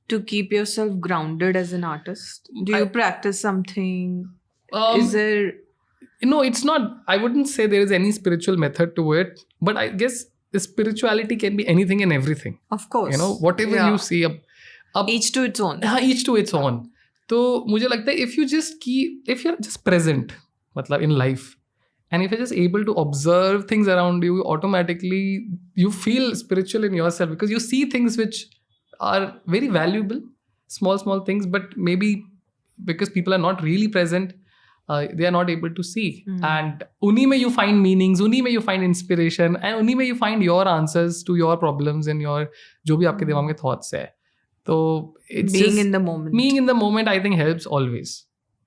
to keep yourself grounded as an artist? Do you practice something? Is there... No, it's not. I wouldn't say there is any spiritual method to it, but I guess the spirituality can be anything and everything. Of course. You know, whatever you see. Each to its own. Each to its own. तो मुझे लगता है if you're just present, मतलब in life, and if you're just able to observe things around you, automatically you feel spiritual in yourself, because you see things which are very valuable, small things, but maybe because people are not really present, they are not able to see. And उन्हीं में you find meanings, उन्हीं में you find inspiration, and उन्हीं में you find your answers to your problems and your जो भी आपके दिमाग में thoughts है. So it's being just, in the moment. Being in the moment, I think, helps always.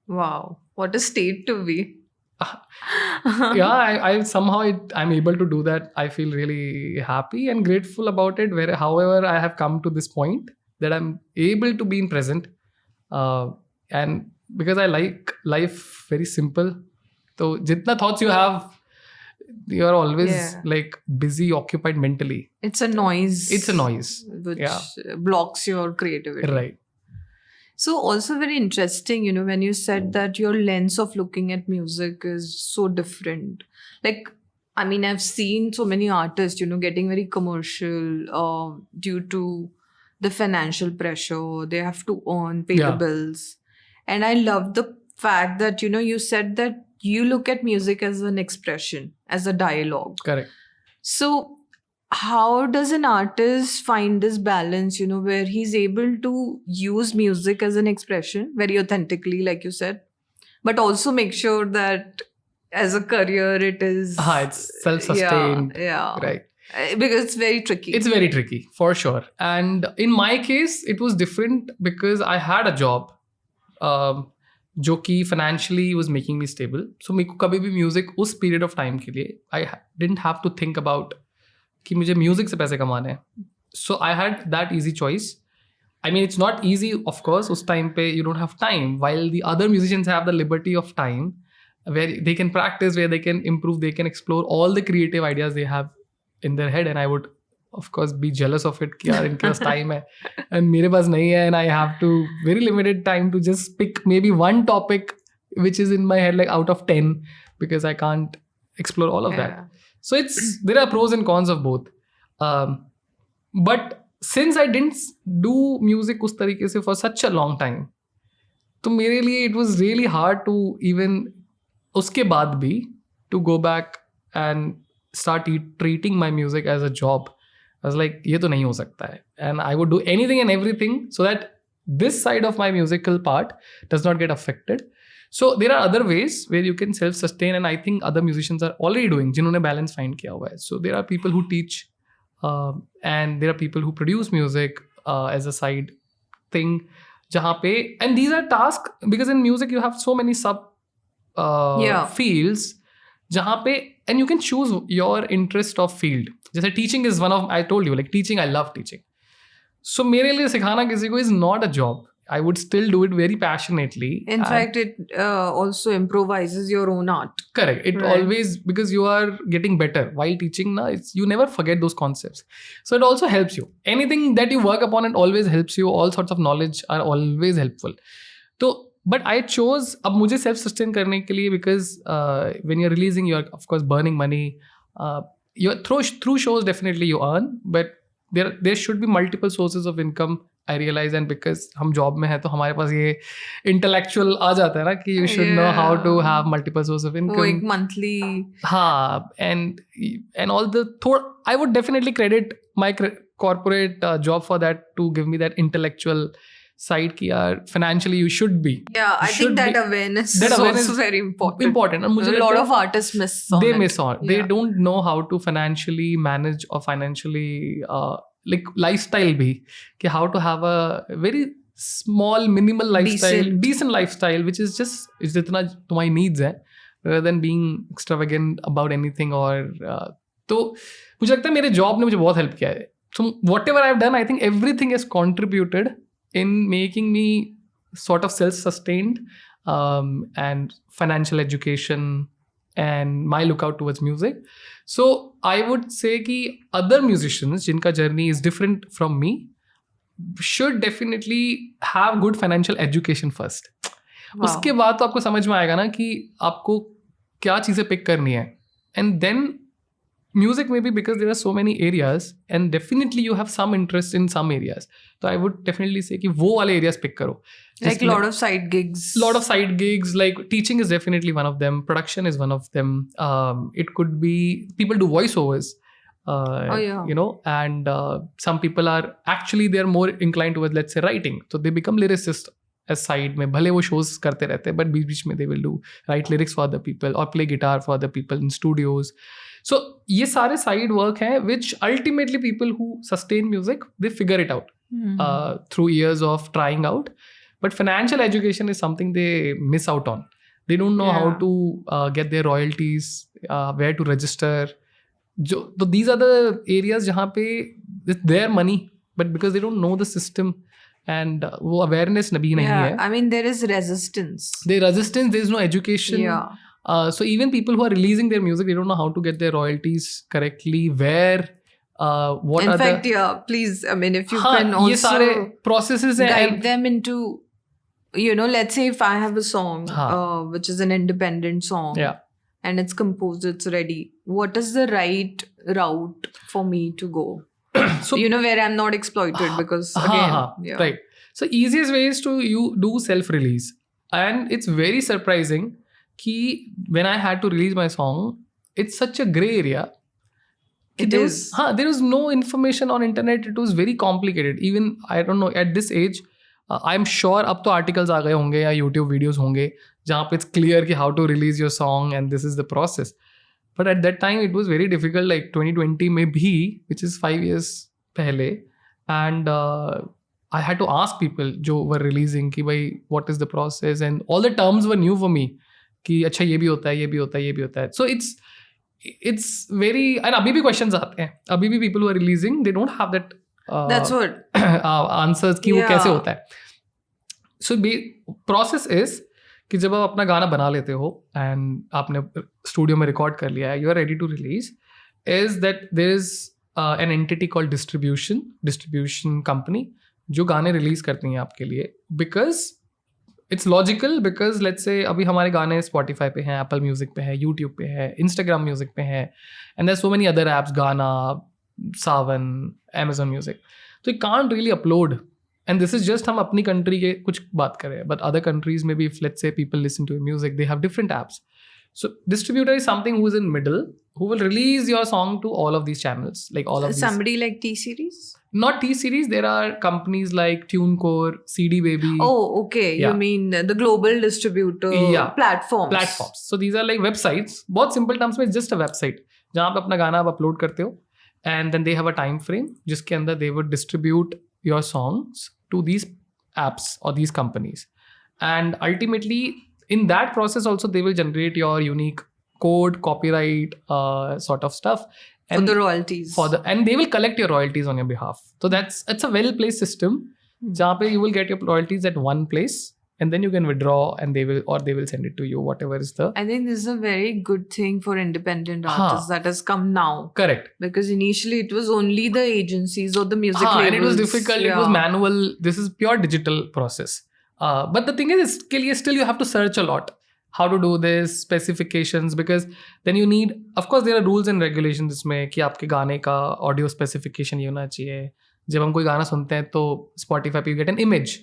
Wow, what a state to be. Yeah, I somehow I'm able to do that. I feel really happy and grateful about it. However, I have come to this point that I'm able to be in present, and because I like life very simple. So, jitna thoughts you have, you're always like busy, occupied mentally. It's a noise. Which blocks your creativity. Right. So also very interesting, when you said that your lens of looking at music is so different. Like, I mean, I've seen so many artists, getting very commercial due to the financial pressure. They have to pay the bills. And I love the fact that, you said that you look at music as an expression, as a dialogue. Correct. So how does an artist find this balance, where he's able to use music as an expression very authentically, like you said, but also make sure that as a career it is... it's self-sustained. Yeah. Right. Because it's very tricky. It's very tricky, for sure. And in my case, it was different because I had a job जो कि financially was making me stable. So मेरे को कभी भी music उस period of time के लिए I didn't have to think about कि मुझे music से पैसे कमाने हैं. So I had that easy choice. I mean, it's not easy, of course. उस time पे you don't have time, while the other musicians have the liberty of time where they can practice, where they can improve, they can explore all the creative ideas they have in their head. And I would, of course, be jealous of it कि यार इनके पास time है and मेरे पास नहीं है, and I have to very limited time to just pick maybe one topic which is in my head like out of 10, because I can't explore all of that. So there are pros and cons of both. But since I didn't do music उस तरीके से for such a long time, तो मेरे लिए it was really hard to even उसके बाद भी to go back and start treating my music as a job. I was like, ये तो नहीं हो सकता है. And I would do anything and everything so that this side of my musical part does not get affected. So there are other ways where you can self-sustain, and I think other musicians are already doing, जिन्होंने balance find किया हुआ है. So there are people who teach, and there are people who produce music as a side thing. जहाँ पे, and these are tasks, because in music you have so many sub fields. जहाँ पे, and you can choose your interest of field. जैसे teaching is one of, I told you, like teaching, I love teaching. So मेरे लिए सिखाना किसी को is not a job. I would still do it very passionately. In fact, it also improvises your own art. Correct. It always, because you are getting better while teaching, you never forget those concepts. So it also helps you. Anything that you work upon, it always helps you. All sorts of knowledge are always helpful. So, but I chose, अब मुझे self sustain करने के लिए, because when you're releasing, you're of course burning money. You're through shows definitely you earn, but there should be multiple sources of income. I realize, and because हम job में हैं तो हमारे पास ये intellectual आ जाता है ना कि you should know how to have multiple sources of income. वो एक monthly. हाँ, and all the I would definitely credit my corporate job for that, to give me that intellectual side कि यार financially you should be. Yeah, I think that awareness is also very important. Important. And मुझे a lot of artists miss on they it. miss on. They don't know how to financially manage or financially like lifestyle भी, कि how to have a very small minimal lifestyle, decent lifestyle, which is just जितना तुम्हारी needs है, rather than being extravagant about anything. और तो मुझे लगता है मेरे जॉब ने मुझे बहुत हेल्प किया है. So whatever I've done, I think everything has contributed in making me sort of self-sustained, and financial education and my lookout towards music. So I would say कि other musicians जिनका journey is different from me should definitely have good financial education first. उसके बाद तो आपको समझ में आएगा ना कि आपको क्या चीज़ें पिक करनी है. And then music maybe because there are so many areas and definitely you have some interest in some areas. So I would definitely say कि वो वाले areas pick करो. Like a lot of side gigs. Lot of side gigs, like teaching is definitely one of them. Production is one of them. It could be people do voiceovers. You know, and some people are actually they're more inclined towards, let's say, writing. So they become lyricists as side में. भले वो shows करते रहते हैं, but बीच में they will do write lyrics for other people or play guitar for other people in studios. So ये सारे side work हैं which ultimately people who sustain music they figure it out through years of trying out. But financial education is something they miss out on. They don't know how to get their royalties, where to register. So these are the areas जहाँ पे it's their money, but because they don't know the system and वो awareness नभी नहीं है. I mean there is resistance. There is no education. Yeah. So even people who are releasing their music, they don't know how to get their royalties correctly. Where, what in are fact, the... yeah, please, I mean, if you can also ये सारे processes हैं guide them into, you know, let's say if I have a song, which is an independent song, and it's composed, it's ready. What is the right route for me to go? So you know where I'm not exploited because again, right. So easiest way is to you do self-release, and it's very surprising. Ki when I had to release my song, it's such a gray area. There was no information on internet. It was very complicated. Even I don't know at this age, I'm sure अब तो articles आ गए होंगे या YouTube videos होंगे जहाँ पे it's clear कि how to release your song and this is the process. But at that time it was very difficult. Like 2020 में भी, which is 5 years पहले, and I had to ask people जो were releasing कि भाई what is the process, and all the terms were new for me. कि अच्छा ये भी होता है, ये भी होता है, ये भी होता है. So it's very, and अभी भी questions आते हैं. अभी भी people who are releasing, they don't have that that's what answers कि वो कैसे होता है. So process is कि जब आप अपना गाना बना लेते हो and आपने स्टूडियो में रिकॉर्ड कर लिया है, you are ready to release, is that there is an entity called distribution company जो गाने रिलीज करती हैं आपके लिए. Because it's logical, because let's say अभी हमारे गाने Spotify पे हैं, Apple Music पे है, YouTube पे है, Instagram Music पे है, and there's so many other apps, Gaana, Savan, Amazon Music. So you can't really upload. And this is just हम अपनी country के कुछ बात करें. But other countries, maybe if let's say people listen to your music, they have different apps. So distributor is something who is in middle, who will release your song to all of these channels, like all of these. Somebody like T-Series? Not T-Series. There are companies like TuneCore, CD Baby. Oh, okay. Yeah. You mean the global distributor platforms. So these are like websites. बहुत simple terms में just a website जहाँ पे अपना गाना आप upload करते हो, and then they have a time frame जिसके अंदर they would distribute your songs to these apps or these companies, and ultimately in that process also they will generate your unique code, copyright, sort of stuff, and for the royalties, and they will collect your royalties on your behalf. So it's a well placed system जहाँ पे you will get your royalties at one place, and then you can withdraw, and they will send it to you, whatever is the... I think this is a very good thing for independent artists that has come now. Correct. Because initially it was only the agencies or the music labels. And it was difficult. It was manual. This is pure digital process. But the thing is, still you have to search a lot. How to do this, specifications, because then you need... Of course, there are rules and regulations इसमें कि आपके गाने का audio specification ये होना चाहिए. जब हम कोई गाना सुनते हैं तो Spotify पे you get an image.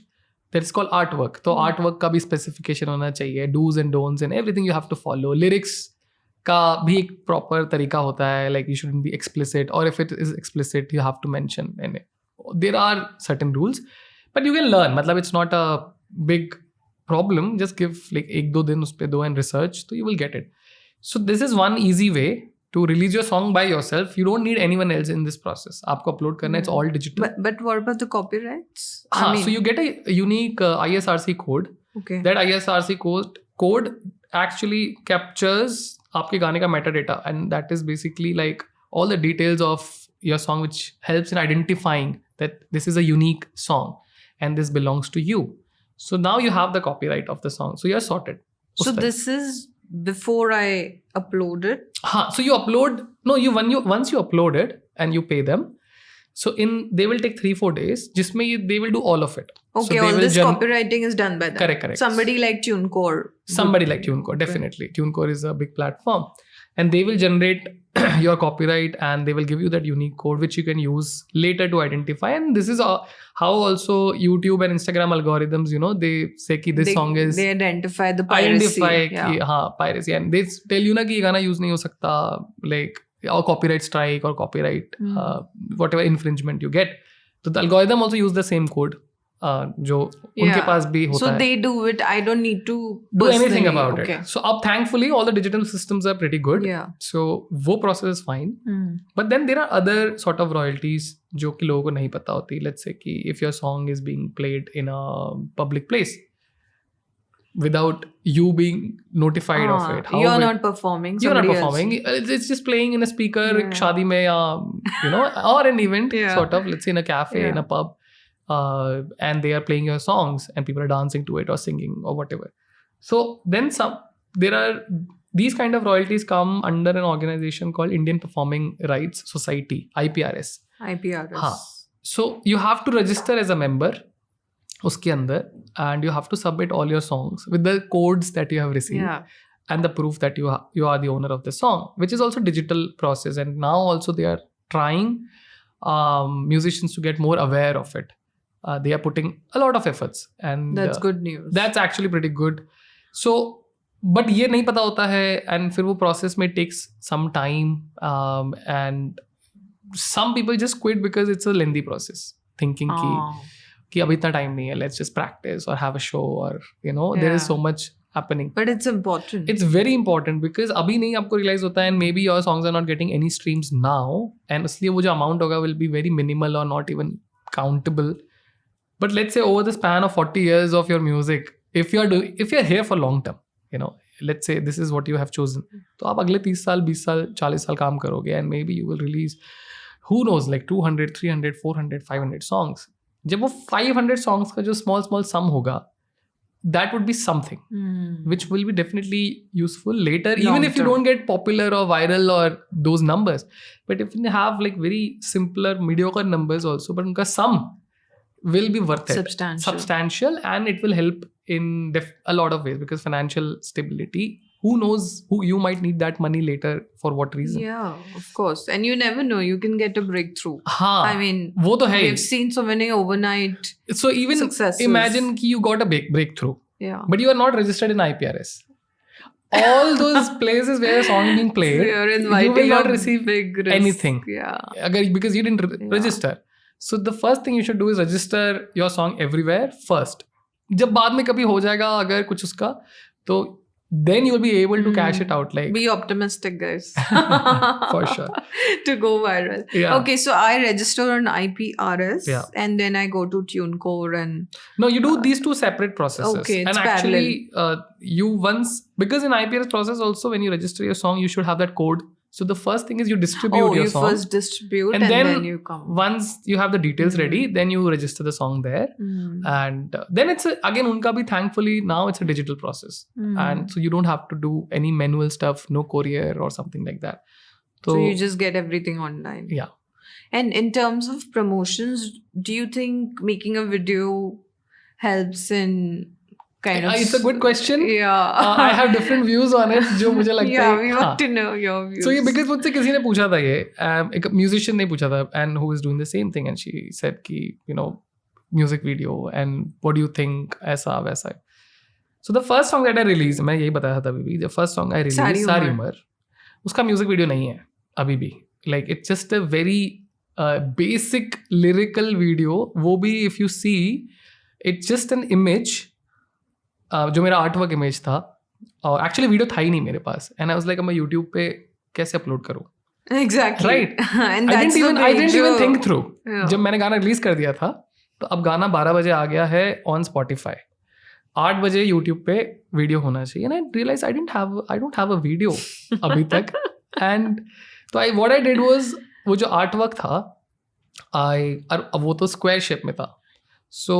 That's called artwork. तो artwork का भी specification होना चाहिए, do's and don'ts and everything you have to follow. Lyrics का भी एक proper तरीका होता है, like you shouldn't be explicit, or if it is explicit you have to mention. And there are certain rules, but you can learn. मतलब it's not a big problem. Just give like 1-2 दिन उस पे दो and research, so you will get it. So this is one easy way to release your song by yourself, you don't need anyone else in this process. आपको upload करना, it's all digital. But what about the copyrights? So you get a unique ISRC code. Okay. That ISRC code actually captures आपके गाने का metadata, and that is basically like all the details of your song, which helps in identifying that this is a unique song and this belongs to you. So now you have the copyright of the song. So you're sorted. So this is before I upload it? So you upload, once you upload it and you pay them, so they will take 3-4 days, jisme they will do all of it. Okay, so all this copywriting is done by them. Correct. Somebody like TuneCore. Somebody like TuneCore, definitely. TuneCore is a big platform. And they will generate your copyright and they will give you that unique code which you can use later to identify. And this is how also YouTube and Instagram algorithms, they say ki this song is... They identify the piracy. Piracy. And they tell you na ki ye gana use nahi ho sakta, like, or copyright strike or copyright, whatever infringement you get. So the algorithm also use the same code. जो उनके पास भी होता है. So they do it. I don't need to do anything about it. So अब thankfully all the digital systems are pretty good. Yeah. So वो process is fine. But then there are other sort of royalties जो कि लोगों को नहीं पता होती. Let's say कि if your song is being played in a public place without you being notified of it. You're not performing. You're not performing. It's just playing in a speaker, शादी में या or an event sort of. Let's say in a cafe, in a pub. And they are playing your songs and people are dancing to it or singing or whatever. So then these kind of royalties come under an organization called Indian Performing Rights Society, IPRS. So you have to register as a member uske andar, and you have to submit all your songs with the codes that you have received and the proof that you are the owner of the song, which is also digital process. And now also they are trying musicians to get more aware of it. They are putting a lot of efforts, and that's good news. That's actually pretty good. So, but ये नहीं पता होता है, and फिर वो process में takes some time, and some people just quit because it's a lengthy process, thinking कि अभी इतना time नहीं है, let's just practice or have a show, or there is so much happening. But it's important. It's very important because अभी नहीं आपको realize होता है, and maybe your songs are not getting any streams now, and इसलिए वो जो amount होगा will be very minimal or not even countable. But let's say over the span of 40 years of your music, if you're here for long term, let's say this is what you have chosen, तो आप अगले 30 साल, 20 साल, 40 साल काम करोगे, and maybe you will release, who knows, like 200, 300, 400, 500 songs. जब वो 500 songs का जो small sum होगा, that would be something which will be definitely useful later, even if you don't get popular or viral or those numbers. But if you have like very simpler, mediocre numbers also, but unka sum will be worth it. Substantial, and it will help in a lot of ways, because financial stability, who knows, you might need that money later for what reason. Yeah, of course. And you never know, you can get a breakthrough. I mean, वो तो है. We've seen so many overnight so even successes. Imagine you got a breakthrough, but you are not registered in IPRS. All those places where a song is being played, you will not receive anything. Because you didn't register. So the first thing you should do is register your song everywhere first. जब बाद में कभी हो जाएगा अगर कुछ उसका, तो then you will be able to cash it out. Like, be optimistic, guys. For sure. To go viral. Yeah. Okay, so I register on IPRS and then I go to TuneCore and... No, you do these two separate processes. Okay, it's and actually, because in IPRS process also, when you register your song, you should have that code. So the first thing is you distribute your song. You first distribute and then you come. Once you have the details ready, then you register the song there. And then it's again, unka bhi thankfully now it's a digital process. And so you don't have to do any manual stuff, no courier or something like that. So you just get everything online. Yeah. And in terms of promotions, do you think making a video helps in... It's a good question. I have different views on it. जो मुझे लगता है. We want to know your views. So because मुझसे किसी ने पूछा था ये, एक musician ने पूछा था, and who is doing the same thing, and she said कि music video and what do you think, ऐसा वैसा. So the first song that I released, मैं यही बताया था तभी भी, the first song I released, सारी उम्र, उसका music video नहीं है अभी भी. Like it's just a very basic lyrical video. वो भी if you see, it's just an image. जो मेरा आर्टवर्क इमेज था, और एक्चुअली वीडियो था ही नहीं मेरे पास, एंड आई वाज लाइक मैं यूट्यूब पे कैसे अपलोड करूँ, Exactly. Right? And I that's didn't even the I didn't even major- think through. Yeah. जब मैंने गाना रिलीज कर दिया था तो अब गाना 12 बजे आ गया है ऑन स्पॉटिफाई, 8 बजे यूट्यूब पे वीडियो होना चाहिए, and I realize I don't have a video अभी तक. एंड तो व्हाट आई डिड वाज, वो जो आर्ट वर्क था अब वो तो स्क्वायर शेप में था, so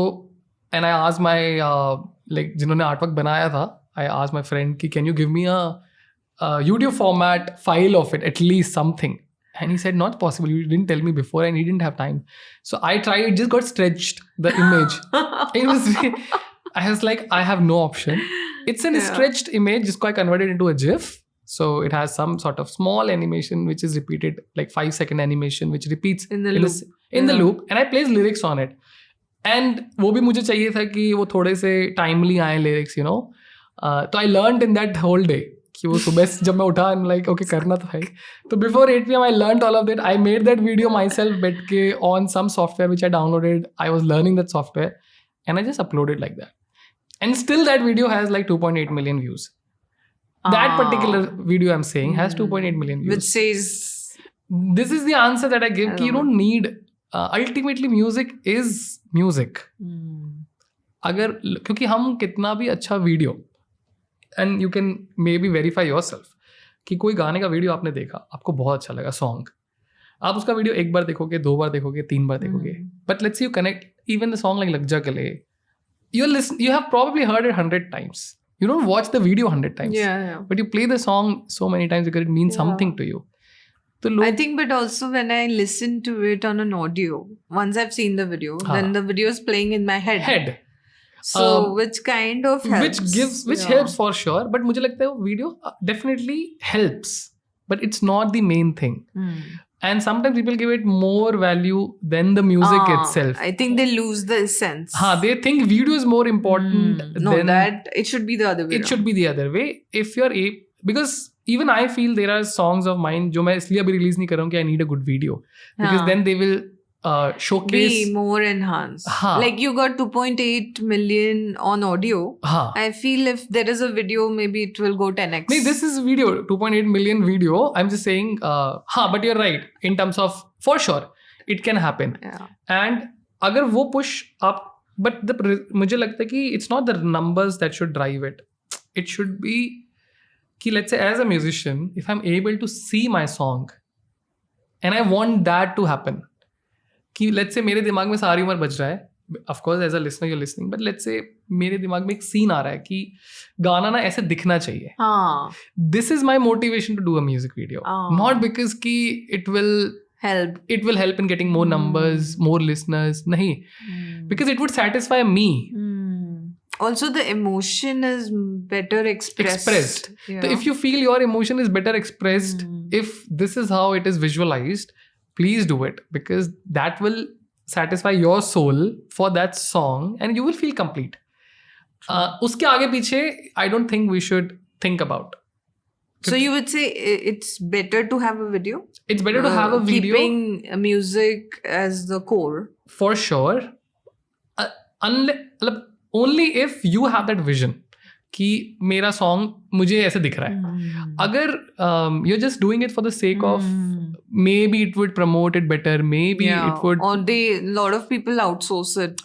and I asked my like जिन्होंने आर्ट वर्क बनाया था, आई आस्क्ड माय फ्रेंड कि can you give me a YouTube format file of it, at least something. And he said, not possible. You didn't tell me before, and he didn't have time. So I tried. It just got stretched. The image. It was. I was like, I have no option. It's a stretched image. Just I converted into a GIF. So it has some sort of small animation which is repeated, like 5-second animation which repeats in the loop. In the loop, and I placed lyrics on it. And वो भी मुझे चाहिए था कि वो थोड़े से timely आए lyrics, you know. तो I learned in that whole day. कि वो सुबह जब मैं उठा एंड लाइक ओके करना तो है, तो before 8 PM I learned all of that. I made that video myself बैठ के on some software which I downloaded. I was learning that software and I just uploaded like that, and still that video has like 2.8 million views. That particular video I'm saying has 2.8 million views. Which says this is the answer that I give, कि you don't need ultimately music is music. अगर क्योंकि हम कितना भी अच्छा video, and you can may be verify your self कि कोई गाने का वीडियो आपने देखा, आपको बहुत अच्छा लगा सॉन्ग, आप उसका वीडियो 1 बार देखोगे, 2 बार देखोगे, 3 बार देखोगे, but let's you connect even the song like लग जा गले, you have probably heard it 100 times. You don't watch the video 100 times. Yeah. But you play the song so many times because it means something to you. So I think, but also when I listen to it on an audio, once I've seen the video, then the video is playing in my head. So which kind of helps. Which helps for sure. But मुझे लगता है वो video definitely helps. But it's not the main thing. And sometimes people give it more value than the music itself. I think they lose the essence. They think video is more important than... that it should be the other way. It should be the other way. If you're because even I feel there are songs of mine जो मैं इसलिए अभी release नहीं कर रहा हूँ कि I need a good video. Because then they will showcase... Be more enhanced. Like you got 2.8 million on audio. I feel if there is a video, maybe it will go 10x. No, this is video, 2.8 million video. I'm just saying, but you're right. In terms of, for sure, it can happen. Yeah. And अगर वो push up, but मुझे लगता है कि it's not the numbers that should drive it. It should be कि let's say as a musician, if I'm able to see my song, and I want that to happen, कि let's say मेरे दिमाग में सारी उम्र बज रहा है, of course as a listener you're listening, but let's say मेरे दिमाग में एक सीन आ रहा है कि गाना ना ऐसे दिखना चाहिए. This is my motivation to do a music video. Not because कि it will help in getting more numbers, more listeners. नहीं. Because it would satisfy me. Also the emotion is better expressed. Yeah. So if you feel your emotion is better expressed, if this is how it is visualized, please do it, because that will satisfy your soul for that song and you will feel complete. Uske aage piche, I don't think we should think about. So you would say it's better to have a video? It's better to have a video. Keeping music as the core. For sure. Only if you have that vision कि मेरा song मुझे ऐसे दिख रहा है. अगर you're just doing it for the sake of maybe it would promote it better, maybe it would, or lot of people outsource it,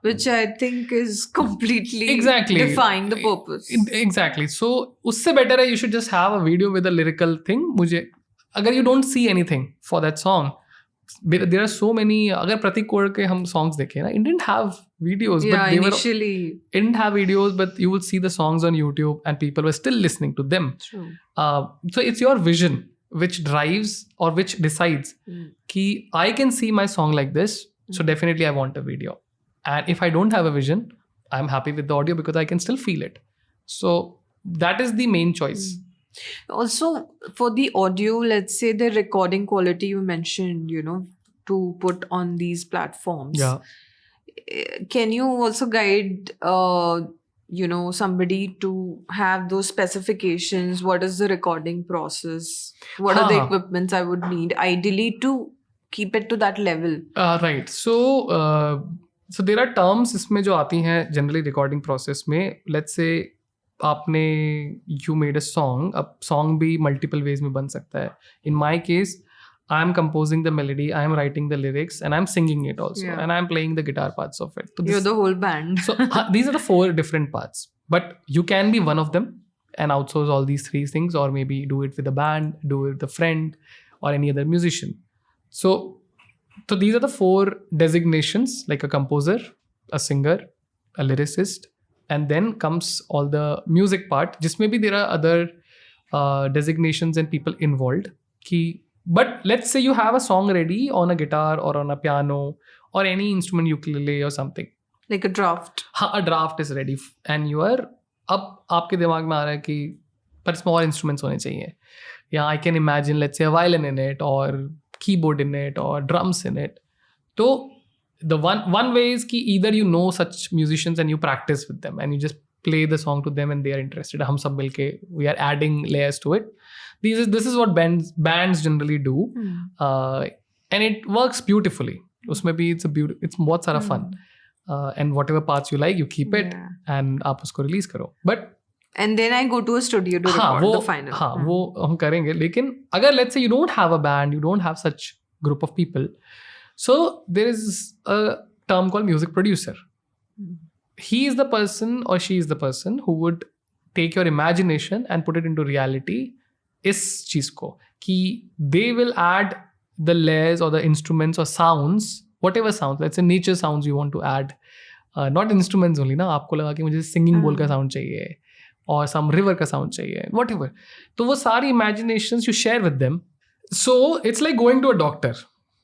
which I think is completely defying the purpose. Exactly. So उससे better है you should just have a video with a lyrical thing. मुझे अगर you don't see anything for that song, there are so many. अगर प्रतीक core के हम songs देखें ना, it didn't have videos, but they initially it didn't have videos, but you would see the songs on YouTube and people were still listening to them. True. So it's your vision which drives or which decides कि I can see my song like this, so definitely I want a video. And if I don't have a vision, I'm happy with the audio because I can still feel it. So that is the main choice. Also, for the audio, let's say the recording quality you mentioned, to put on these platforms. Yeah. Can you also guide, somebody to have those specifications? What is the recording process? What are the equipments I would need, ideally, to keep it to that level? Right. So there are terms इसमें जो आती हैं generally recording process में. Let's say आपने you made a song, अब song भी multiple ways में बन सकता है. In my case, I am composing the melody, I am writing the lyrics, and I am singing it also, Yeah. and I am playing the guitar parts of it. So You're the whole band. so these are the 4 different parts, but you can be one of them and outsource all these 3 things, or maybe do it with a band, do it with a friend, or any other musician. So these are the 4 designations, like a composer, a singer, a lyricist, and then comes all the music part. Just maybe there are other designations and people involved. But let's say you have a song ready on a guitar or on a piano or any instrument, ukulele or something. Like a draft. हाँ, a draft is ready and you are अब आपके दिमाग में आ रहा है कि पर small instruments होने चाहिए. Yeah, I can imagine, let's say, a violin in it or keyboard in it or drums in it. So the one way is कि either you know such musicians and you practice with them and you just play the song to them and they are interested. हम सब मिलके we are adding layers to it. This is what bands generally do, and it works beautifully. उसमें भी it's बहुत सारा fun. And whatever parts you like, you keep it and आप उसको release करो. But and then I go to a studio to record the final. हाँ, वो हम करेंगे. लेकिन अगर let's say you don't have a band, you don't have such group of people, so there is a term called music producer. He is the person or she is the person who would take your imagination and put it into reality. इस चीज को कि they will add the layers or the instruments or sounds, whatever sounds, let's say nature sounds you want to add, not instruments only ना, आपको लगा कि मुझे singing bowl का sound चाहिए और some river का sound चाहिए, whatever. तो वो सारी imaginations you share with them. So it's like going to a doctor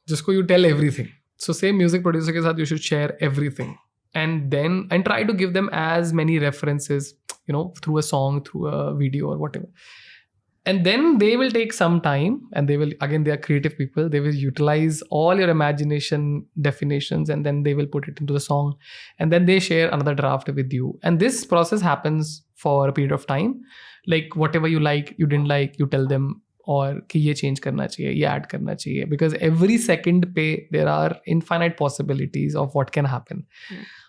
जिसको you tell everything. So same music producer के साथ you should share everything and try to give them as many references, through a song, through a video or whatever. And then they will take some time and they are creative people. They will utilize all your imagination definitions and then they will put it into the song. And then they share another draft with you. And this process happens for a period of time. Like whatever you like, you didn't like, you tell them, or कि ये change करना चाहिए, ये add करना चाहिए. Because every second पे there are infinite possibilities of what can happen.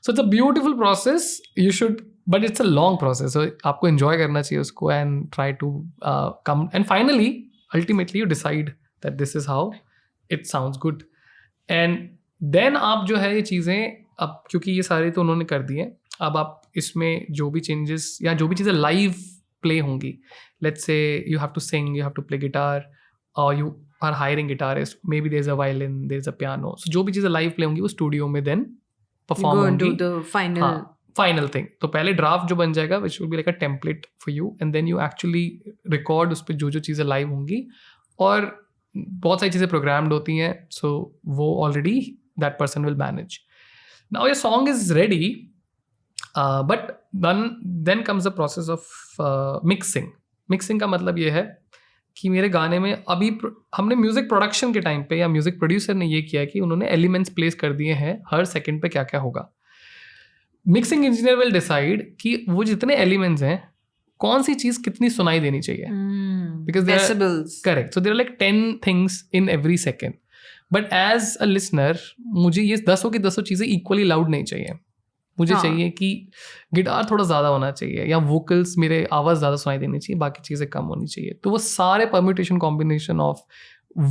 So it's a beautiful process. But it's a long process. So आपको enjoy करना चाहिए उसको and try to come. And finally, ultimately, you decide that this is how it sounds good. And then आप जो है ये चीज़ें, अब क्योंकि ये सारे तो उन्होंने कर दिए, अब आप इसमें जो भी changes या जो भी चीज़ें live play होंगी, let's say you have to sing, you have to play guitar, or you are hiring guitarist, maybe there's a violin, there's a piano. So जो भी चीज़ें live play होंगी वो studio में then perform होंगी. You go into the final thing. तो पहले draft जो बन जाएगा which will be like a template for you, and then you actually record उस पर जो चीज़ें लाइव होंगी, और बहुत सारी चीज़ें प्रोग्राम्ड होती हैं, so वो already that person will manage. Now your song is ready, but then comes the process of mixing. Mixing का मतलब ये है कि मेरे गाने में अभी हमने म्यूजिक प्रोडक्शन के टाइम पे या म्यूजिक प्रोड्यूसर ने ये किया कि उन्होंने एलिमेंट्स प्लेस कर दिए हैं हर सेकंड पे क्या क्या होगा. मिक्सिंग इंजीनियर विल डिसाइड कि वो जितने एलिमेंट्स हैं कौन सी चीज कितनी सुनाई देनी चाहिए, because correct. So there are like 10 things in every second, but as a listener मुझे ये 10 की 10 चीजें इक्वली लाउड नहीं चाहिए. मुझे चाहिए कि गिटार थोड़ा ज़्यादा होना चाहिए या वोकल्स मेरे आवाज़ ज़्यादा सुनाई देनी चाहिए, बाकी चीज़ें कम होनी चाहिए. तो वो सारे permutation combination of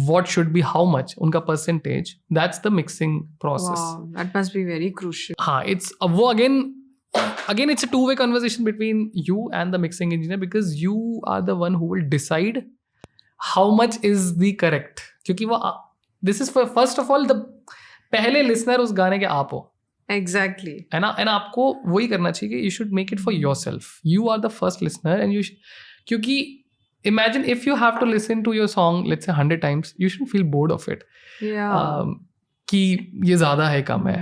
what should be how much, उनका percentage, that's the mixing process. Wow, that must be very crucial. हाँ, it's वो again it's a two-way conversation between you and the mixing engineer, because you are the one who will decide how much is the correct. क्योंकि वो this is for first of all the पहले listener उस गाने के आप हो. Exactly. and आपको वही करना चाहिए कि you should make it for yourself. You are the first listener and क्योंकि imagine if you have to listen to your song let's say 100 times, you shouldn't feel bored of it. Yeah. कि ये ज़्यादा है कम है.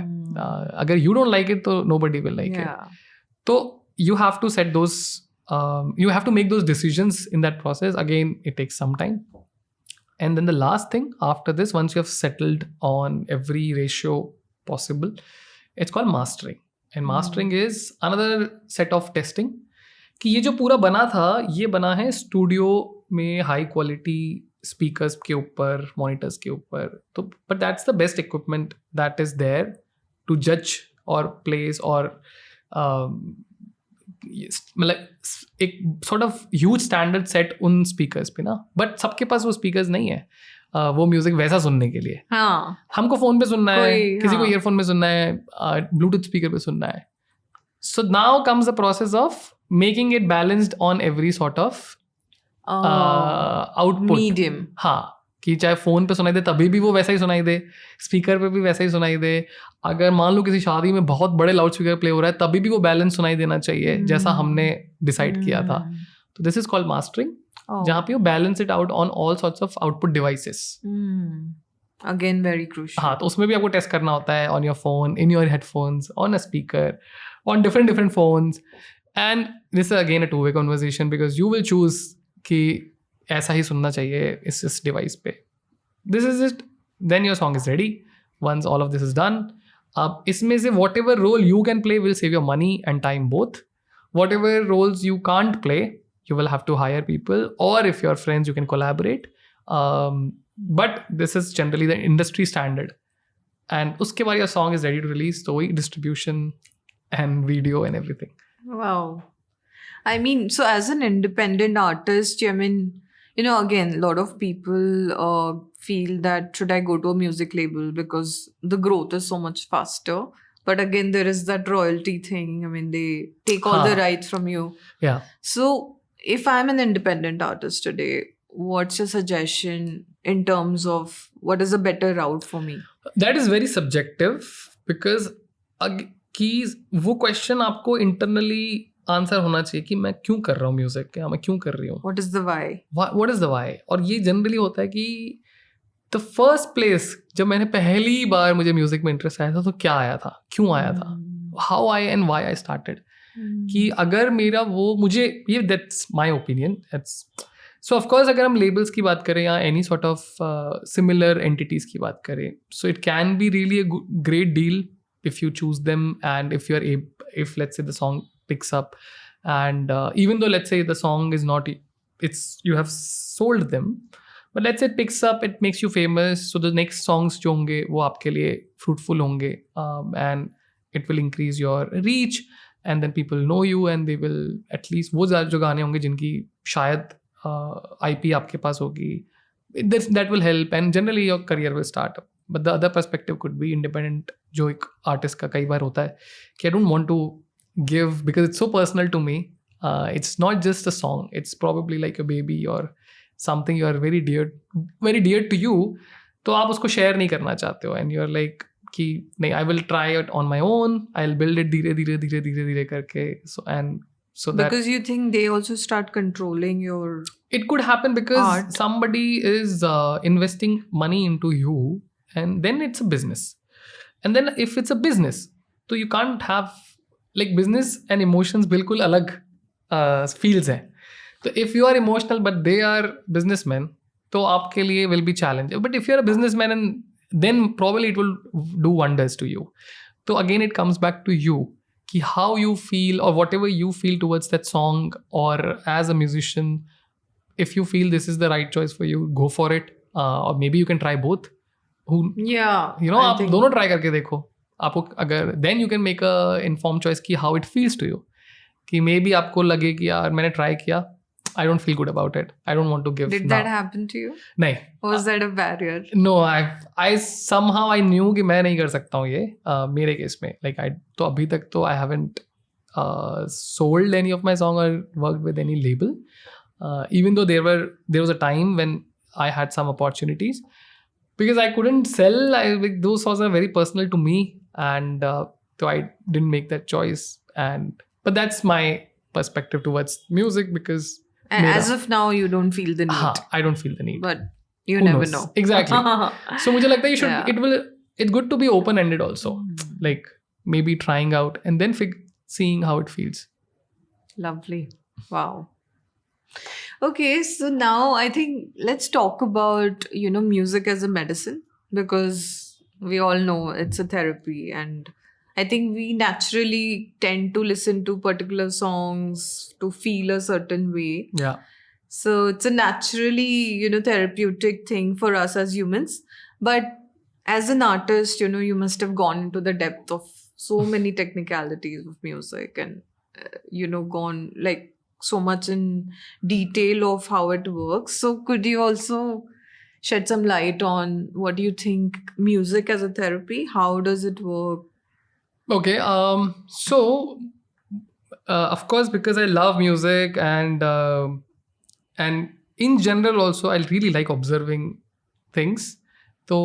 अगर you don't like it तो nobody will like it. तो you have to set those you have to make those decisions in that process. Again, it takes some time. And then the last thing after this, once you have settled on every ratio possible, it's called mastering. And mastering is another set of testing. कि ये जो पूरा बना था ये बना है studio में हाई क्वालिटी स्पीकर्स के ऊपर, मॉनिटर्स के ऊपर. तो but that's the best equipment that is there to जज और प्लेस और मतलब एक sort of huge standard set उन speakers पे ना, but सबके पास वो speakers नहीं है वो म्यूजिक वैसा सुनने के लिए. हाँ. हमको फोन पे सुनना है, किसी को हाँ. ईयरफोन में सुनना है, ब्लूटूथ स्पीकर पे सुनना है. So now comes the process of making it balanced on every sort of output. Medium. हाँ, कि चाहे फोन पे सुनाई दे तभी भी वो वैसा ही सुनाई दे, स्पीकर पे भी वैसा ही सुनाई दे. अगर मान लो किसी शादी में बहुत बड़े लाउड स्पीकर प्ले हो रहा है तभी भी वो बैलेंस सुनाई देना चाहिए जैसा हमने डिसाइड किया था. तो दिस इज कॉल्ड मास्टरिंग, जहाँ पे you balance it out on all sorts of output devices. Again, very crucial. हाँ, तो उसमें भी आपको टेस्ट करना होता है on your phone, in your headphones, on a speaker, on different phones. And this is again a two way conversation because you will choose कि ऐसा ही सुनना चाहिए इस डिवाइस पे. This is it, then your song is ready once all of this is done. अब इसमें से whatever role you can play will save your money and time both. Whatever roles you can't play you will have to hire people, or if you're friends you can collaborate, but this is generally the industry standard. And uske baad your song is ready to release, so distribution and video and everything. Wow. I mean, so as an independent artist, I mean, you know, again, a lot of people feel that should I go to a music label because the growth is so much faster. But again, there is that royalty thing. I mean, they take all the rights from you. Yeah. So if I'm an independent artist today, what's your suggestion in terms of what is a better route for me? That is very subjective because वो question आपको internally answer होना चाहिए कि मैं क्यों कर रहा हूँ म्यूजिक, या मैं क्यों कर रही हूँ. What is the why? What is the why? और ये जनरली होता है कि द फर्स्ट प्लेस जब मैंने पहली बार मुझे म्यूजिक में इंटरेस्ट आया था तो क्या आया था, क्यों आया था, how I and why I started. कि अगर मेरा वो मुझे ये that's my opinion. So of course अगर हम लेबल्स की बात करें या any sort of similar entities की बात करें, so it can be really a great deal if you choose them and if you're if let's say the song picks up and even though let's say the song is not, it's you have sold them, but let's say it picks up, it makes you famous, so the next songs jo honge wo aapke liye fruitful honge, and it will increase your reach and then people know you and they will at least wo jo gaane honge jinki shayad IP आपके पास होगी, that will help and generally your career will start up. But the other perspective could be independent, जो एक artist का कई बार होता है कि I don't want to give because it's so personal to me. It's not just a song, it's probably like a baby or something you are very dear to you. तो आप उसको शेयर नहीं करना चाहते हो and you're like कि नहीं, I will try it on my own, I'll build it धीरे करके. So that because you think they also start controlling your it could happen because art. Somebody is investing money into you and then it's a business. And then if it's a business, so you can't have like business and emotions बिल्कुल अलग fields हैं. So if you are emotional but they are businessmen, तो आपके लिए will be challenging. But if you're a businessman and then probably it will do wonders to you. So again it comes back to you कि how you feel or whatever you feel towards that song, or as a musician, if you feel this is the right choice for you, go for it. Or maybe you can try both. आप दोनों try करके देखो आपको, अगर then you can make a inform choice कि how it feels to you. कि may be आपको लगे कि यार मैंने ट्राई किया, I don't feel good about it, I don't want to give. Did that happen to you? नहीं. Was that a barrier? No, I somehow I knew कि मैं नहीं कर सकता हूँ ये मेरे केस में. लाइक आई तो अभी तक तो I haven't sold any of my song or worked with any label, even though there was a time when I had some opportunities. Because I couldn't sell, those songs are very personal to me, and so I didn't make that choice. But that's my perspective towards music because And as of now, you don't feel the need. I don't feel the need. But you Who never knows? know. Exactly. So मुझे लगता है you should. Yeah. It's good to be open-ended also. Like maybe trying out and then seeing how it feels. Lovely. Wow. Okay, so now I think let's talk about, music as a medicine, because we all know it's a therapy, and I think we naturally tend to listen to particular songs to feel a certain way. Yeah. So it's a naturally, therapeutic thing for us as humans. But as an artist, you must have gone into the depth of so many technicalities of music and, gone like so much in detail of how it works. So could you also shed some light on what do you think music as a therapy? How does it work? Okay. So of course, because I love music and in general also, I really like observing things. So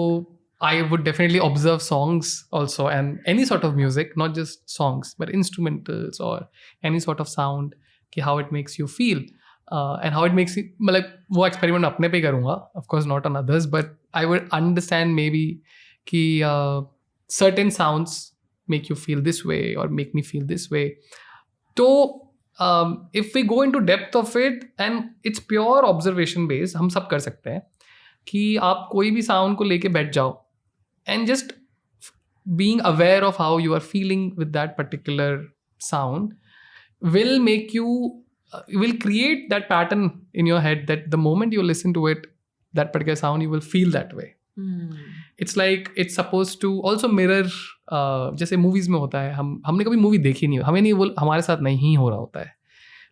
I would definitely observe songs also, and any sort of music, not just songs, but instrumentals or any sort of sound, कि how it makes you feel. And how it makes you, मतलब वो experiment अपने पे करूँगा, of course not on others, but I would understand maybe कि certain sounds make you feel this way or make me feel this way. So if we go into depth of it, and it's pure observation based, हम सब कर सकते हैं कि आप कोई भी sound को लेके बैठ जाओ and just being aware of how you are feeling with that particular sound will make you will create that pattern in your head that the moment you listen to it, that particular sound, you will feel that way. It's like it's supposed to also mirror जैसे movies में होता है, हमने कभी movie देखी नहीं, हमें नहीं, वो हमारे साथ नहीं हो रहा होता है,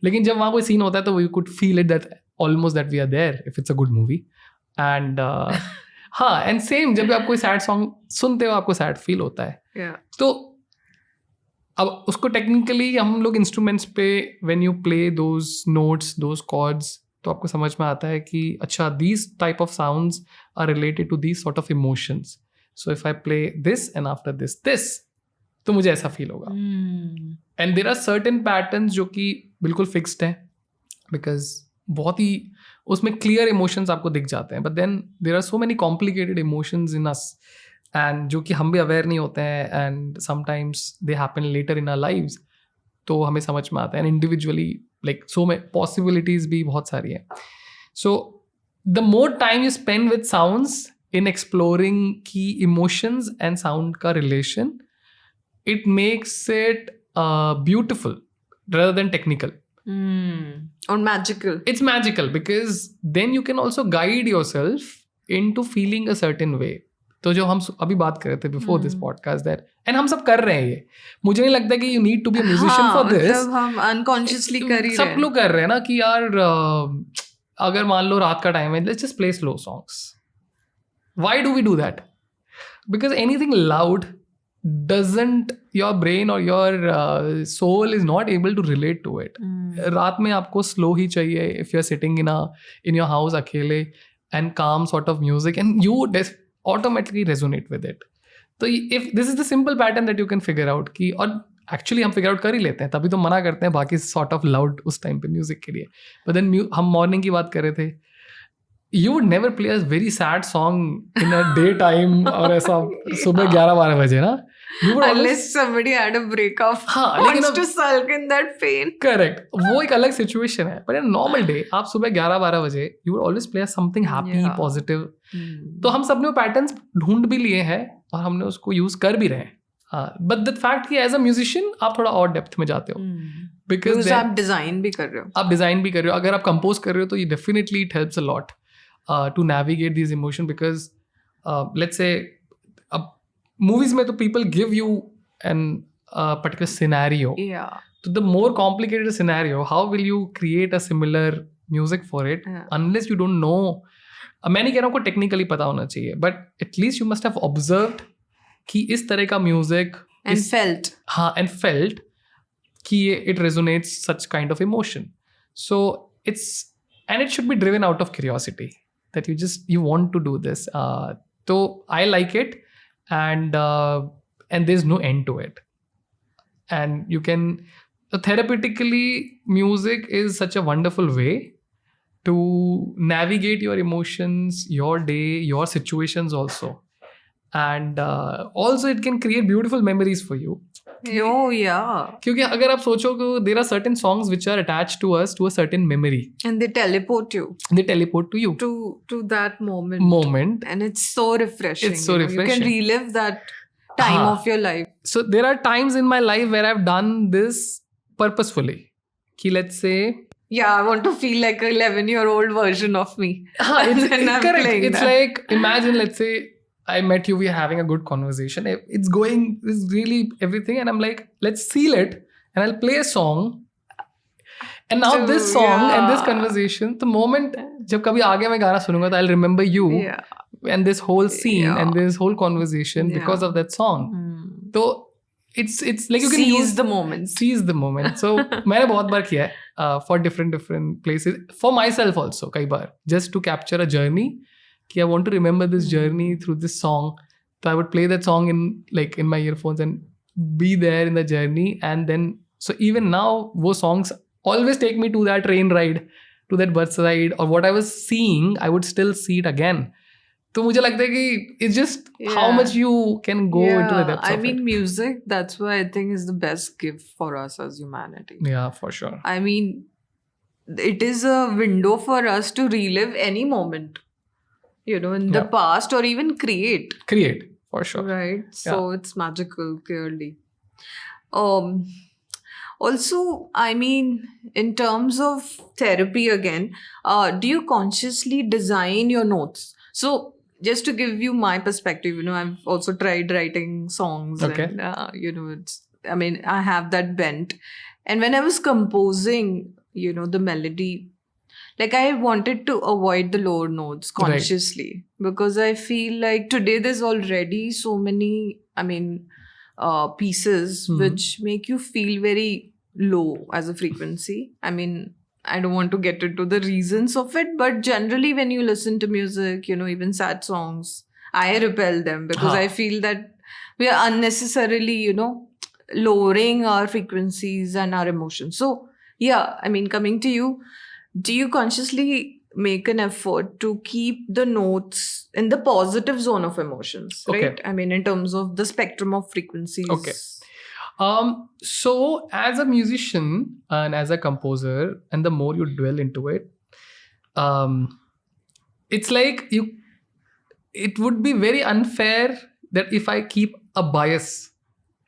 लेकिन जब वहाँ कोई सीन होता है तो we could feel it that almost that we are there if it's a good movie. And हाँ, एंड सेम जब भी आप कोई सैड सॉन्ग सुनते हो आपको सैड फील होता है. तो अब उसको टेक्निकली हम लोग इंस्ट्रूमेंट्स पे when you play those notes those chords तो आपको समझ में आता है कि अच्छा these type of sounds are related to these sort of emotions. So if I play this and after this तो मुझे ऐसा फील होगा. And there are certain patterns जो कि बिल्कुल फिक्स्ड हैं बिकॉज बहुत ही उसमें क्लियर इमोशंस आपको दिख जाते हैं. But then there are so many complicated emotions in us and जो कि हम भी अवेयर नहीं होते हैं and sometimes they happen later in our lives. तो हमें समझ में आता है and individually like so may possibilities भी बहुत सारी हैं. So the more time you spend with sounds in exploring की इमोशंस एंड साउंड का relation, it makes it beautiful rather than technical. Or magical. It's magical because then you can also guide yourself into feeling a certain way. तो जो हम अभी बात कर रहे थे before this podcast that, and हम सब कर रहे हैं ये, मुझे नहीं लगता कि you need to be a musician for this. मतलब हम unconsciously कर ही रहे हैं. सब लोग कर रहे हैं ना कि यार अगर मान लो रात का टाइम है, let's just play slow songs. Why do we do that? Because anything loud doesn't, your brain or your soul is not able to relate to it. रात में आपको slow ही चाहिए if you're sitting in your house अकेले and calm sort of music and you automatically resonate with it. तो if this is the simple pattern that you can figure out कि, और actually हम figure out कर ही लेते हैं, तभी तो मना करते हैं बाकी sort of loud उस time पे music के लिए. But then हम morning की बात कर रहे थे, you would never play a very sad song in a daytime और ऐसा सुबह 11-12 बजे ना. Unless somebody had a breakup, wants to sulk in that pain. Correct. वो एक अलग situation है. But in a normal day, आप सुबह 11-12 बजे you would always play something happy, positive. तो हम सब ने वो patterns ढूंढ भी लिए हैं और हमने उसको use कर भी रहे हैं. But the fact कि as a musician आप थोड़ा और depth में जाते हो. Because आप design भी कर रहे हो. आप design भी कर रहे हो. अगर आप compose कर रहे हो तो ये definitely it helps a lot to navigate these emotions because let's say movies में तो people give you an particular scenario. Yeah. So the more complicated scenario, how will you create a similar music for it unless you don't know? मैं नहीं कह रहा हूँ को technically पता होना चाहिए, but at least you must have observed कि इस तरह का music and felt. हाँ, and felt कि it resonates such kind of emotion. So and it should be driven out of curiosity that you want to do this. So I like it. And there's no end to it. And you can, therapeutically, music is such a wonderful way to navigate your emotions, your day, your situations also. And also it can create beautiful memories for you. Oh yeah. क्योंकि अगर आप सोचो कि there are certain songs which are attached to us to a certain memory. And they teleport you. They teleport to you. To that moment. And it's so refreshing. It's so refreshing. You can relive that time of your life. So there are times in my life where I've done this purposefully. Ki let's say, yeah, I want to feel like a 11-year-old version of me. It's correct. It's like, imagine, let's say, I met you, we are having a good conversation. It's really everything. And I'm like, let's seal it. And I'll play a song. And now this song and this yeah. conversation, the moment जब कभी आगे मैं गाना सुनूंगा, I'll remember you Yeah. and this whole scene Yeah. and this whole conversation because Yeah. of that song. So it's like you can Seize use the moment. seize the moment. So मैंने बहुत बार किया है for different places, for myself also कई बार, just to capture a journey कि I want to remember this journey through this song. So I would play that song in my earphones and be there in the journey. And then so even now वो songs always take me to that train ride, to that bus ride, or what I was seeing I would still see it again. तो मुझे लगता है कि it's just how much you can go into the depths I of mean, it. music, that's why I think is the best gift for us as humanity. Yeah, for sure. I mean, it is a window for us to relive any moment, in the past, or even create. Create, for sure. Right? So it's magical, clearly. Also, I mean, in terms of therapy again, do you consciously design your notes? So just to give you my perspective, I've also tried writing songs. Okay. And, I have that bent. And when I was composing, the melody, like I wanted to avoid the lower notes consciously, because I feel like today there's already so many, pieces which make you feel very low as a frequency. I mean, I don't want to get into the reasons of it, but generally when you listen to music, even sad songs, I repel them because I feel that we are unnecessarily, lowering our frequencies and our emotions. So yeah, I mean, coming to you, do you consciously make an effort to keep the notes in the positive zone of emotions, right? I mean, in terms of the spectrum of frequencies. Okay. So as a musician and as a composer, and the more you dwell into it, it's like it would be very unfair that if I keep a bias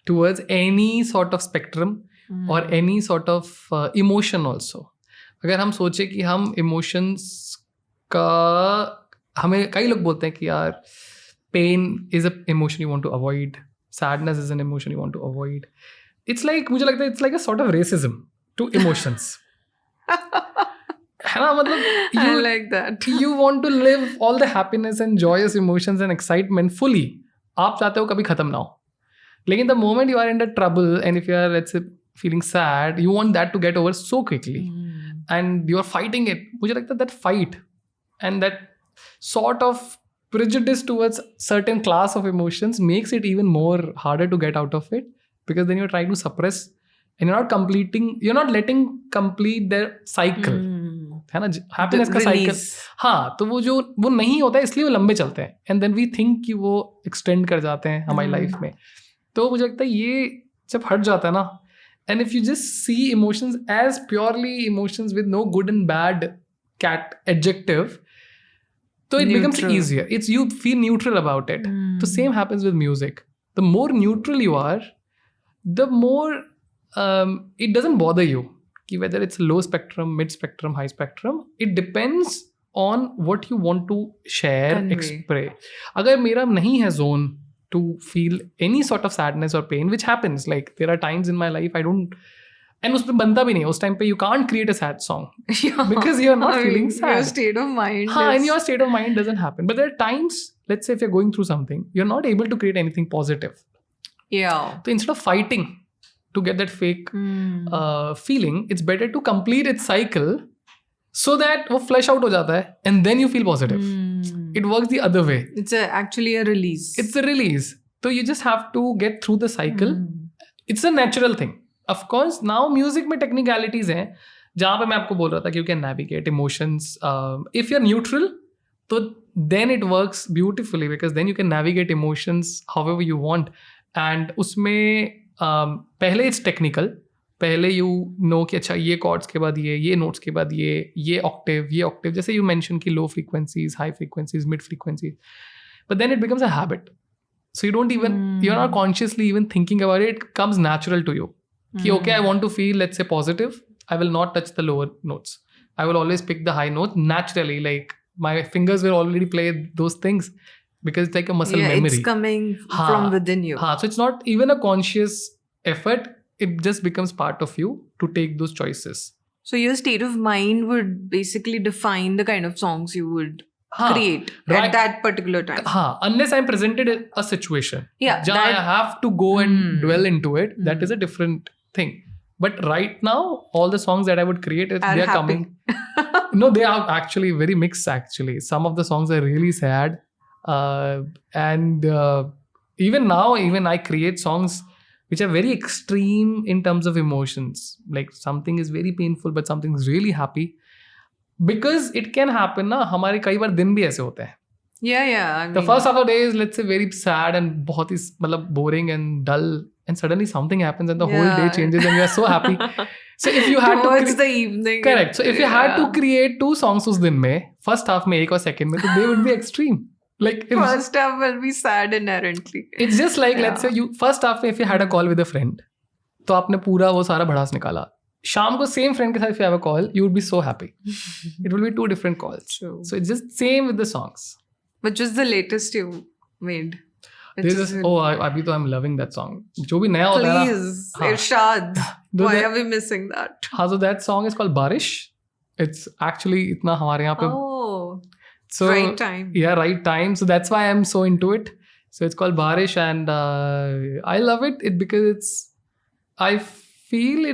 towards any sort of spectrum or any sort of emotion also. अगर हम सोचे कि हम emotions का, हमें कई लोग बोलते हैं कि यार pain is a emotion you want to avoid, sadness is an emotion you want to avoid. It's like, मुझे लगता है it's like a sort of racism to emotions. है ना, मतलब I like that. you want to live all the happiness and joyous emotions and excitement fully. आप चाहते हो कभी खत्म ना हो, लेकिन the moment you are in the trouble and if you are, let's say, feeling sad, you want that to get over so quickly. And you are fighting it. मुझे लगता है that fight and that sort of prejudice towards certain class of emotions makes it even more harder to get out of it, because then you're trying to suppress and you're not letting complete their cycle. है ना, happiness का cycle. हाँ, तो वो नहीं होता है, इसलिए वो लंबे चलते हैं. And then we think कि वो extend कर जाते हैं हमारी life में. तो मुझे लगता है ये जब हट जाता है ना, and if you just see emotions as purely emotions with no good and bad adjective, so it becomes easier. You feel neutral about it. The same happens with music. The more neutral you are, the more it doesn't bother you whether it's low spectrum, mid spectrum, high spectrum. It depends on what you want to share, express. अगर मेरा नहीं है zone to feel any sort of sadness or pain, which happens, like there are times in my life I don't, and उसमें बनता भी नहीं, उस time पे you can't create a sad song because you're not feeling sad. Your state of mind and your state of mind doesn't happen. But there are times, let's say if you're going through something, you're not able to create anything positive. So instead of fighting to get that fake feeling, it's better to complete its cycle so that वो flesh out हो जाता है and then you feel positive. It works the other way. It's actually a release. It's a release. So you just have to get through the cycle. It's a natural thing. Of course, now music में technicalities हैं जहाँ पे मैं आपको बोल रहा था कि you can navigate emotions. If you're neutral, तो then it works beautifully, because then you can navigate emotions however you want. And उसमें पहले it's technical. पहले यू नो कि अच्छा ये कॉर्ड्स के बाद ये नोट्स के बाद ये ऑक्टेव, जैसे यू मेंशन कि low frequencies, high frequencies, mid frequencies, but then it becomes a habit. So you don't even, you are not consciously even thinking about it. Comes natural to you कि okay, I want to feel, let's say positive, I will not touch the lower notes, I will always pick the high note naturally. Like my fingers will already play those things because it's like a muscle memory. It's coming from within you. So it's not even a conscious effort. It just becomes part of you to take those choices. So your state of mind would basically define the kind of songs you would हाँ, create right. at that particular time. हाँ, unless I'm presented a situation. Yeah, जहाँ I have to go and dwell into it, that is a Hmm. different thing. But right now, all the songs that I would create, Are they are happy. coming. No, they are actually very mixed. Actually, some of the songs are really sad, and even now, even I create songs which are very extreme in terms of emotions. Like something is very painful, but something is really happy. Because it can happen ना, हमारे कई बार दिन भी ऐसे होते हैं. Yeah. I The mean, first half of the day is, let's say, very sad and बहुत ही मतलब boring and dull, and suddenly something happens and the whole day Yeah. changes and you are so happy. So if you had towards to the evening. correct. So if you had to Yeah. create 2 songs उस दिन में, first half में एक और second में, तो they would be extreme. Like if, First half will be sad inherently. it's just like let's say Yeah. you first half में if you had a call with a friend, तो आपने पूरा वो सारा भड़ास निकाला. शाम को same friend के साथ if you have a call, you would be so happy. It will be 2 different calls. True. So it's just same with the songs. Which was the latest you made? Which This is is अभी तो I'm loving that song. जो भी नया होता है ना. Please, हाँ. Irshad. Do Why that- are we missing that? हाँ, so that song is called बारिश. It's actually इतना हमारे यहाँ पे. Oh, So right time. yeah, right time. So that's why I'm so into it. So it's called Barish, and I love it. Because I feel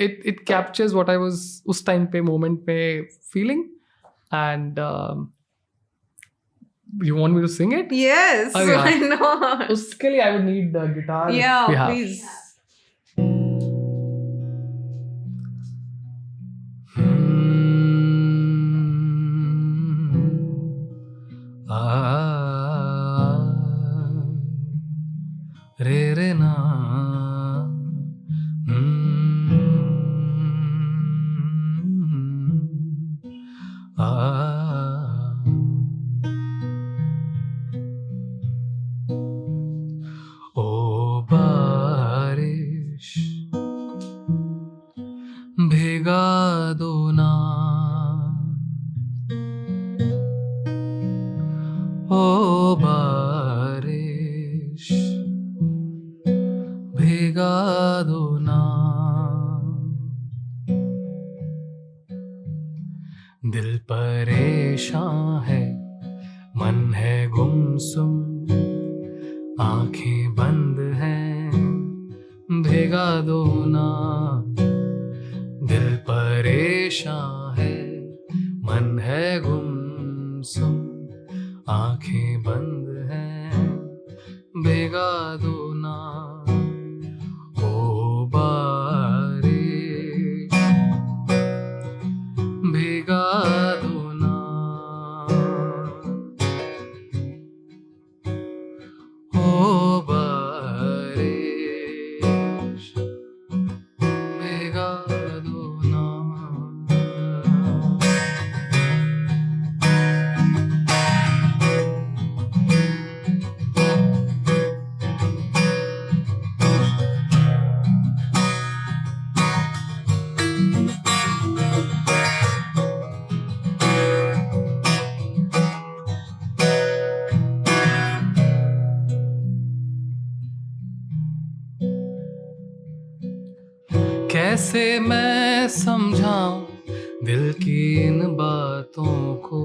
it captures what I was उस time पे moment पे feeling, and you want me to sing it? Yes, Oh, yeah. why not? उसके लिए I would need the guitar. if Yeah, we have. please. रे रे ना ओ बारिश भिगा दो ना ओ बारिश भिगा दो ना दिल परेशान है मन है गुमसुम आंखें बंद हैं भिगा दो ना दिल परेशान है मन है गुमसुम आंखें बंद हैं भिगा दो ना ओ बारिश भिगा दो ना ओ बारिश भिगा दो ना कैसे मैं समझाऊं दिल की इन बातों को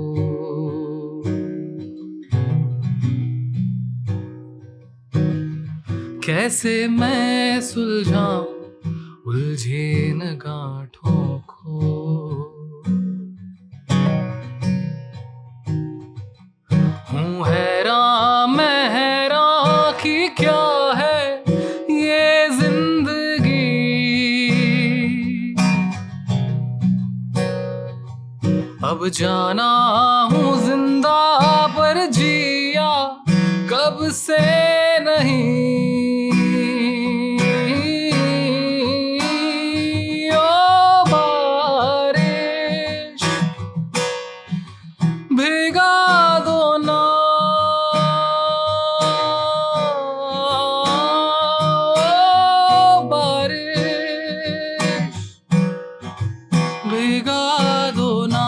कैसे मैं सुलझाऊं उलझे इन गांठों को हूँ हैरान मैं हैरान कि क्या है ये जिंदगी अब जाना हूँ जिंदा पर जिया कब से नहीं ओ बारिश भिगा दो ना ओ बारिश भिगा दो ना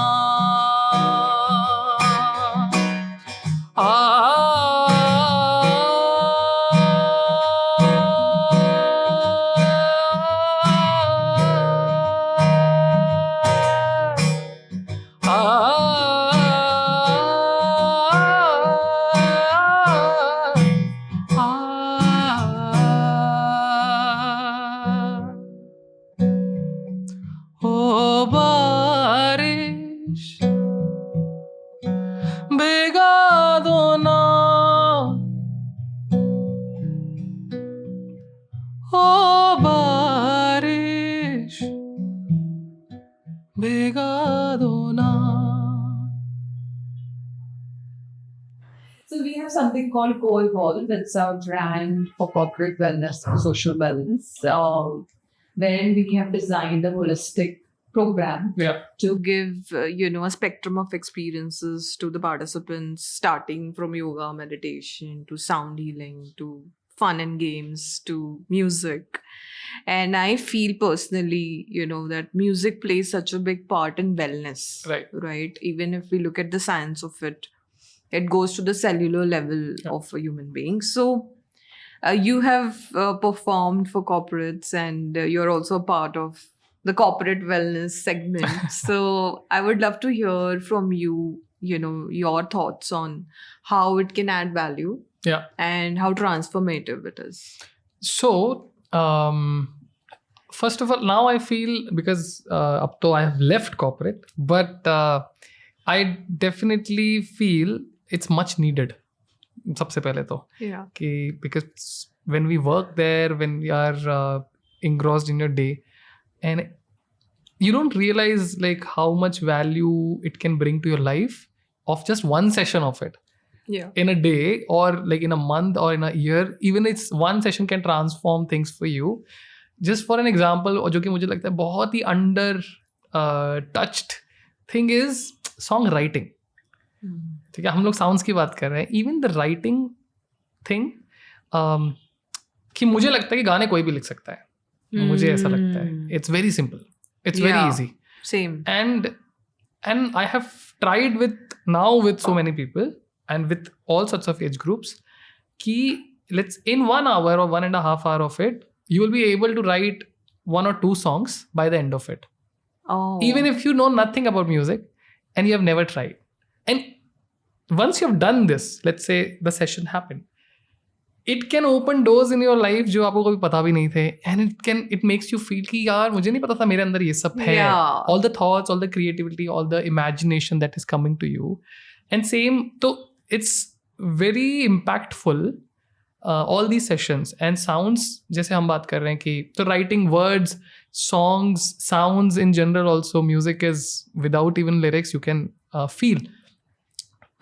दो ना. So we have something called Coevolve. It's our brand for corporate wellness, for social wellness, wherein we have designed a holistic program Yeah. to give a spectrum of experiences to the participants, starting from yoga, meditation, to sound healing, to fun and games, to music. And I feel personally, that music plays such a big part in wellness. Right. Even if we look at the science of it, it goes to the cellular level of a human being. So you have performed for corporates, and you're also a part of the corporate wellness segment. So I would love to hear from you, your thoughts on how it can add value. Yeah. And how transformative it is. So, first of all, now I feel, because up to I have left corporate, but I definitely feel it's much needed. सबसे पहले तो कि because when we work there, when we are engrossed in your day, and you don't realize like how much value it can bring to your life of just one session of it. Yeah. In a day, or like in a month, or in a year, even it's one session can transform things for you. Just for an example, जो कि मुझे लगता है बहुत ही under touched thing is song writing. ठीक है, हम लोग sounds की बात कर रहे हैं. Even the writing thing, कि मुझे लगता है कि गाने कोई भी लिख सकता है. मुझे ऐसा लगता है. It's very simple. It's very easy. Same. And I have tried with so many people and with all sorts of age groups, ki let's in 1 hour or 1.5 hour of it, you will be able to write 1 or 2 songs by the end of it. Oh. Even if you know nothing about music and you have never tried. And once you have done this, let's say the session happened, it can open doors in your life जो आपको कभी पता भी नहीं थे, and it makes you feel कि यार मुझे नहीं पता था मेरे अंदर ये सब है. All the thoughts, all the creativity, all the imagination that is coming to you. And same, so it's very impactful, all these sessions. And sounds, जैसे हम बात कर रहे हैं कि तो writing words, songs, sounds in general also, music is without even lyrics you can feel.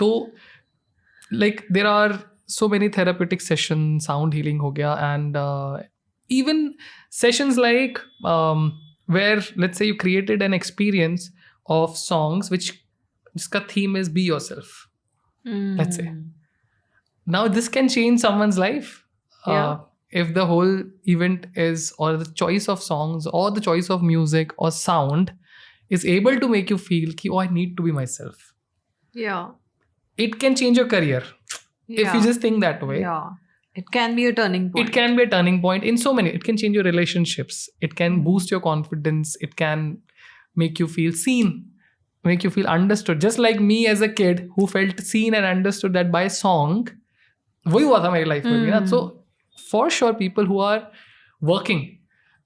So like there are so many therapeutic sessions, sound healing ho gaya, and even sessions like where let's say you created an experience of songs jiska theme is be yourself. Let's say now this can change someone's life. If the whole event is, or the choice of songs or the choice of music or sound is able to make you feel ki, oh, I need to be myself. It can change your career. If you just think that way. It can be a turning point. It can be a turning point in so many. It can change your relationships. It can boost your confidence. It can make you feel seen, make you feel understood. Just like me as a kid who felt seen and understood that by song, वही हुआ था मेरी life में भी ना. So for sure people who are working,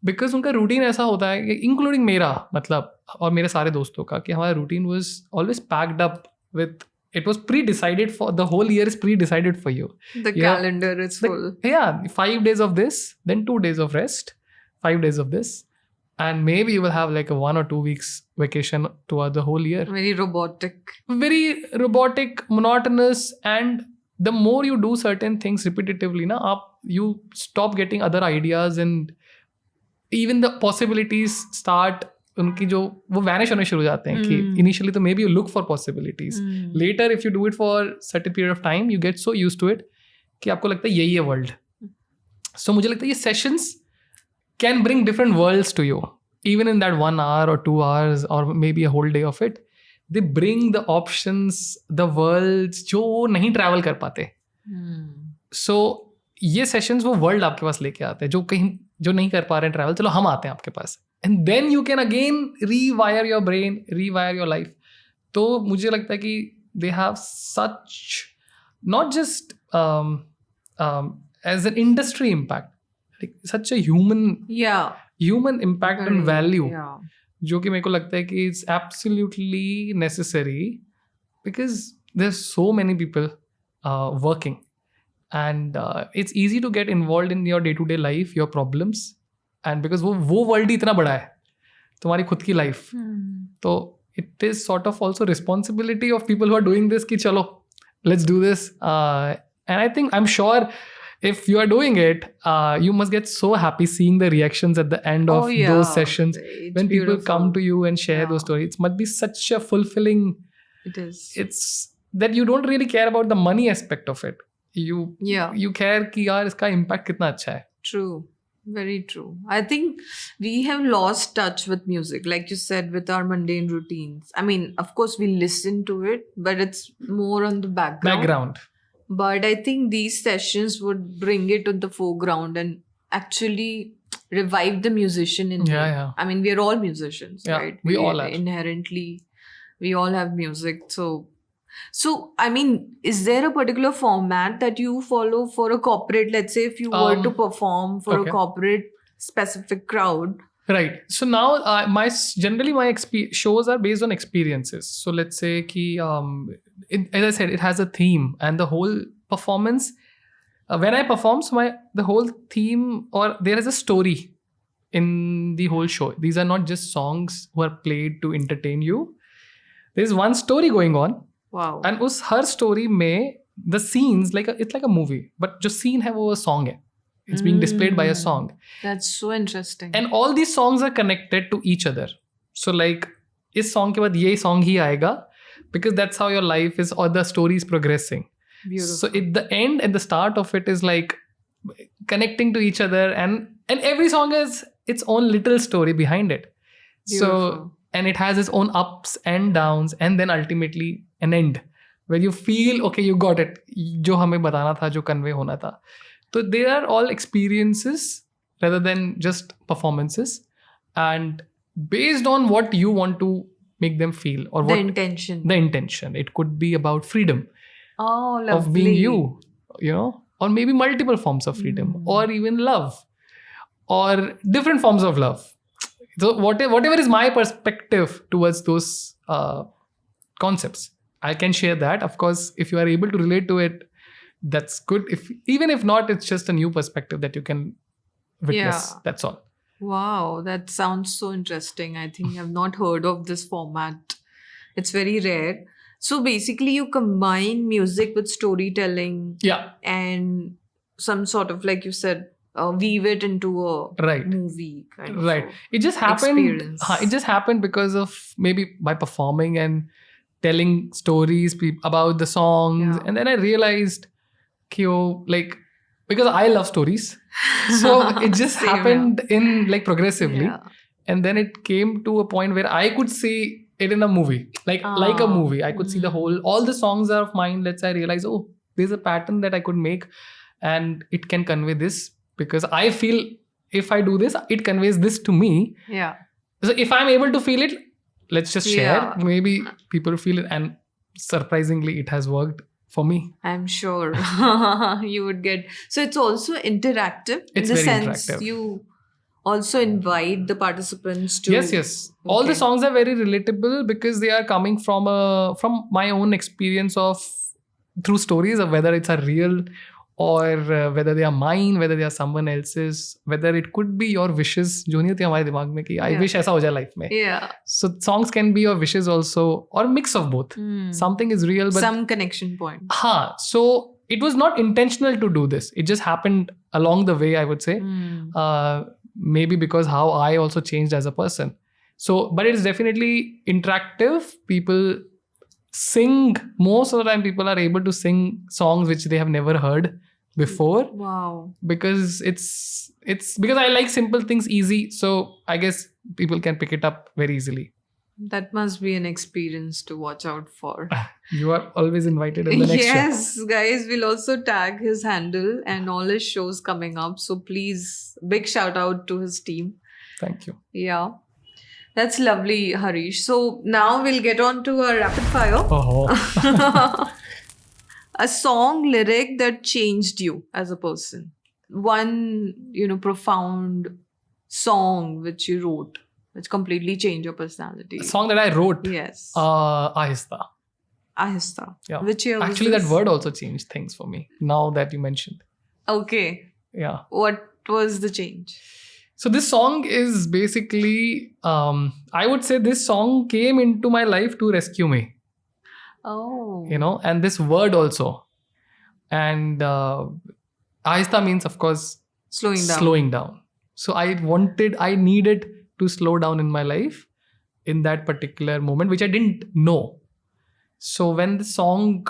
because उनका routine ऐसा होता है, including मेरा मतलब और मेरे सारे दोस्तों का, कि हमारा routine was always packed up with. It was pre-decided for the whole year is pre-decided for you. The calendar is full. 5 days of this, then 2 days of rest, 5 days of this, and maybe you will have like a 1 or 2 weeks vacation throughout the whole year. Very robotic, monotonous, and the more you do certain things repetitively, you stop getting other ideas, and even the possibilities start. उनकी जो वो vanish होने शुरू हो जाते हैं कि initially तो maybe you look for possibilities, later if you do it for certain period of time you get so used to it कि आपको लगता है यही है वर्ल्ड. सो मुझे लगता है ये sessions can bring different worlds to you, even in that 1 hour or 2 hours or maybe a whole day of it. They bring the options, the worlds जो नहीं ट्रैवल कर पाते. सो ये सेशंस वो वर्ल्ड आपके पास लेके आते हैं जो नहीं कर पा रहे हैं ट्रैवल, चलो हम आते हैं आपके पास. And then you can again rewire your brain, rewire your life. तो मुझे लगता है कि they have such, not just as an industry impact, like such a human impact and value. जो कि मेरे को लगता है कि it's absolutely necessary, because there's so many people working, and it's easy to get involved in your day-to-day life, your problems. And because वो world ही इतना बड़ा है, तुम्हारी खुद की लाइफ, तो it is sort of also responsibility of people who are doing this ki chalo, let's do this. And I think, I'm sure if you are doing it, you must get so happy seeing the reactions at the end of those sessions. It's When people beautiful. come to you and share Yeah. those stories, it must be such a fulfilling. It is. It's that you don't really care about the money aspect of it. You care कि यार इसका impact कितना अच्छा है. True. Very true. I think we have lost touch with music, like you said, with our mundane routines. I mean, of course, we listen to it, but it's more on the background. But I think these sessions would bring it to the foreground and actually revive the musician in me. Yeah. I mean, we are all musicians, Yeah, right? we all are. Inherently, we all have music. So, I mean, is there a particular format that you follow for a corporate? Let's say if you were to perform for a corporate specific crowd. Right. So now generally my shows are based on experiences. So let's say ki, as I said, it has a theme, and the whole performance, when I perform, so the whole theme, or there is a story in the whole show. These are not just songs who are played to entertain you. There's one story going on. Wow. And उस हर story में the scenes it's like a movie, but जो scene है वो song है. It's being displayed by a song. That's so interesting. And all these songs are connected to each other. So like इस song के बाद ये song ही आएगा, because that's how your life is, or the story is progressing. Beautiful. So at the end and the start of it is like connecting to each other, and every song has its own little story behind it. Beautiful. So, and it has its own ups and downs, and then ultimately an end where you feel, okay, you got it. जो हमें बताना था, जो convey होना था. So they are all experiences rather than just performances, and based on what you want to make them feel, or the intention. It could be about freedom. Oh, lovely. Of being you know, or maybe multiple forms of freedom, or even love, or different forms of love. So whatever is my perspective towards those concepts, I can share that. Of course, if you are able to relate to it, that's good. Even if not, it's just a new perspective that you can witness. Yeah. That's all. Wow, that sounds so interesting. I think I've not heard of this format. It's very rare. So basically, you combine music with storytelling. Yeah. And some sort of, like you said, weave it into a movie kind of. Right. It just happened. Experience. It just happened because of maybe by performing and telling stories about the songs. Yeah. And then I realized, because I love stories. So it just Same, happened in progressively. Yeah. And then it came to a point where I could see it in a movie, like a movie. I could see all the songs are of mine. I realized, oh, there's a pattern that I could make, and it can convey this, because I feel if I do this, it conveys this to me. Yeah. So if I'm able to feel it, let's just share. Yeah. Maybe people feel it, and surprisingly, it has worked for me. I'm sure you would get. So it's also interactive. It's in the very sense interactive. You also invite the participants to. Yes. All the songs are very relatable because they are coming from my own experience through stories of whether it's a real, or whether they are mine, whether they are someone else's, whether it could be your wishes. जो नहीं होती हमारे दिमाग में कि I wish ऐसा हो जाए life में. Yeah. So songs can be your wishes also, or mix of both. Something is real, but some connection point. So it was not intentional to do this. It just happened along the way, I would say. Maybe because how I also changed as a person. So, but it's definitely interactive. People sing. Most of the time, people are able to sing songs which they have never heard before. Wow. Because it's because I like simple things easy. So I guess people can pick it up very easily. That must be an experience to watch out for. You are always invited in the next show. Yes, guys, we'll also tag his handle and all his shows coming up. So please, big shout out to his team. Thank you. Yeah. That's lovely, Harish. So now we'll get on to a rapid fire. Oh. A song lyric that changed you as a person. One, profound song which you wrote, which completely changed your personality. A song that I wrote. Yes. Ahista. Ahista. Yeah. Which year was Actually, this? that word also changed things for me. Now that you mentioned. Okay. Yeah. What was the change? So this song is basically, I would say this song came into my life to rescue me, Oh. and this word also. And ahista means, of course, Slowing down. So I needed to slow down in my life in that particular moment, which I didn't know. So when the song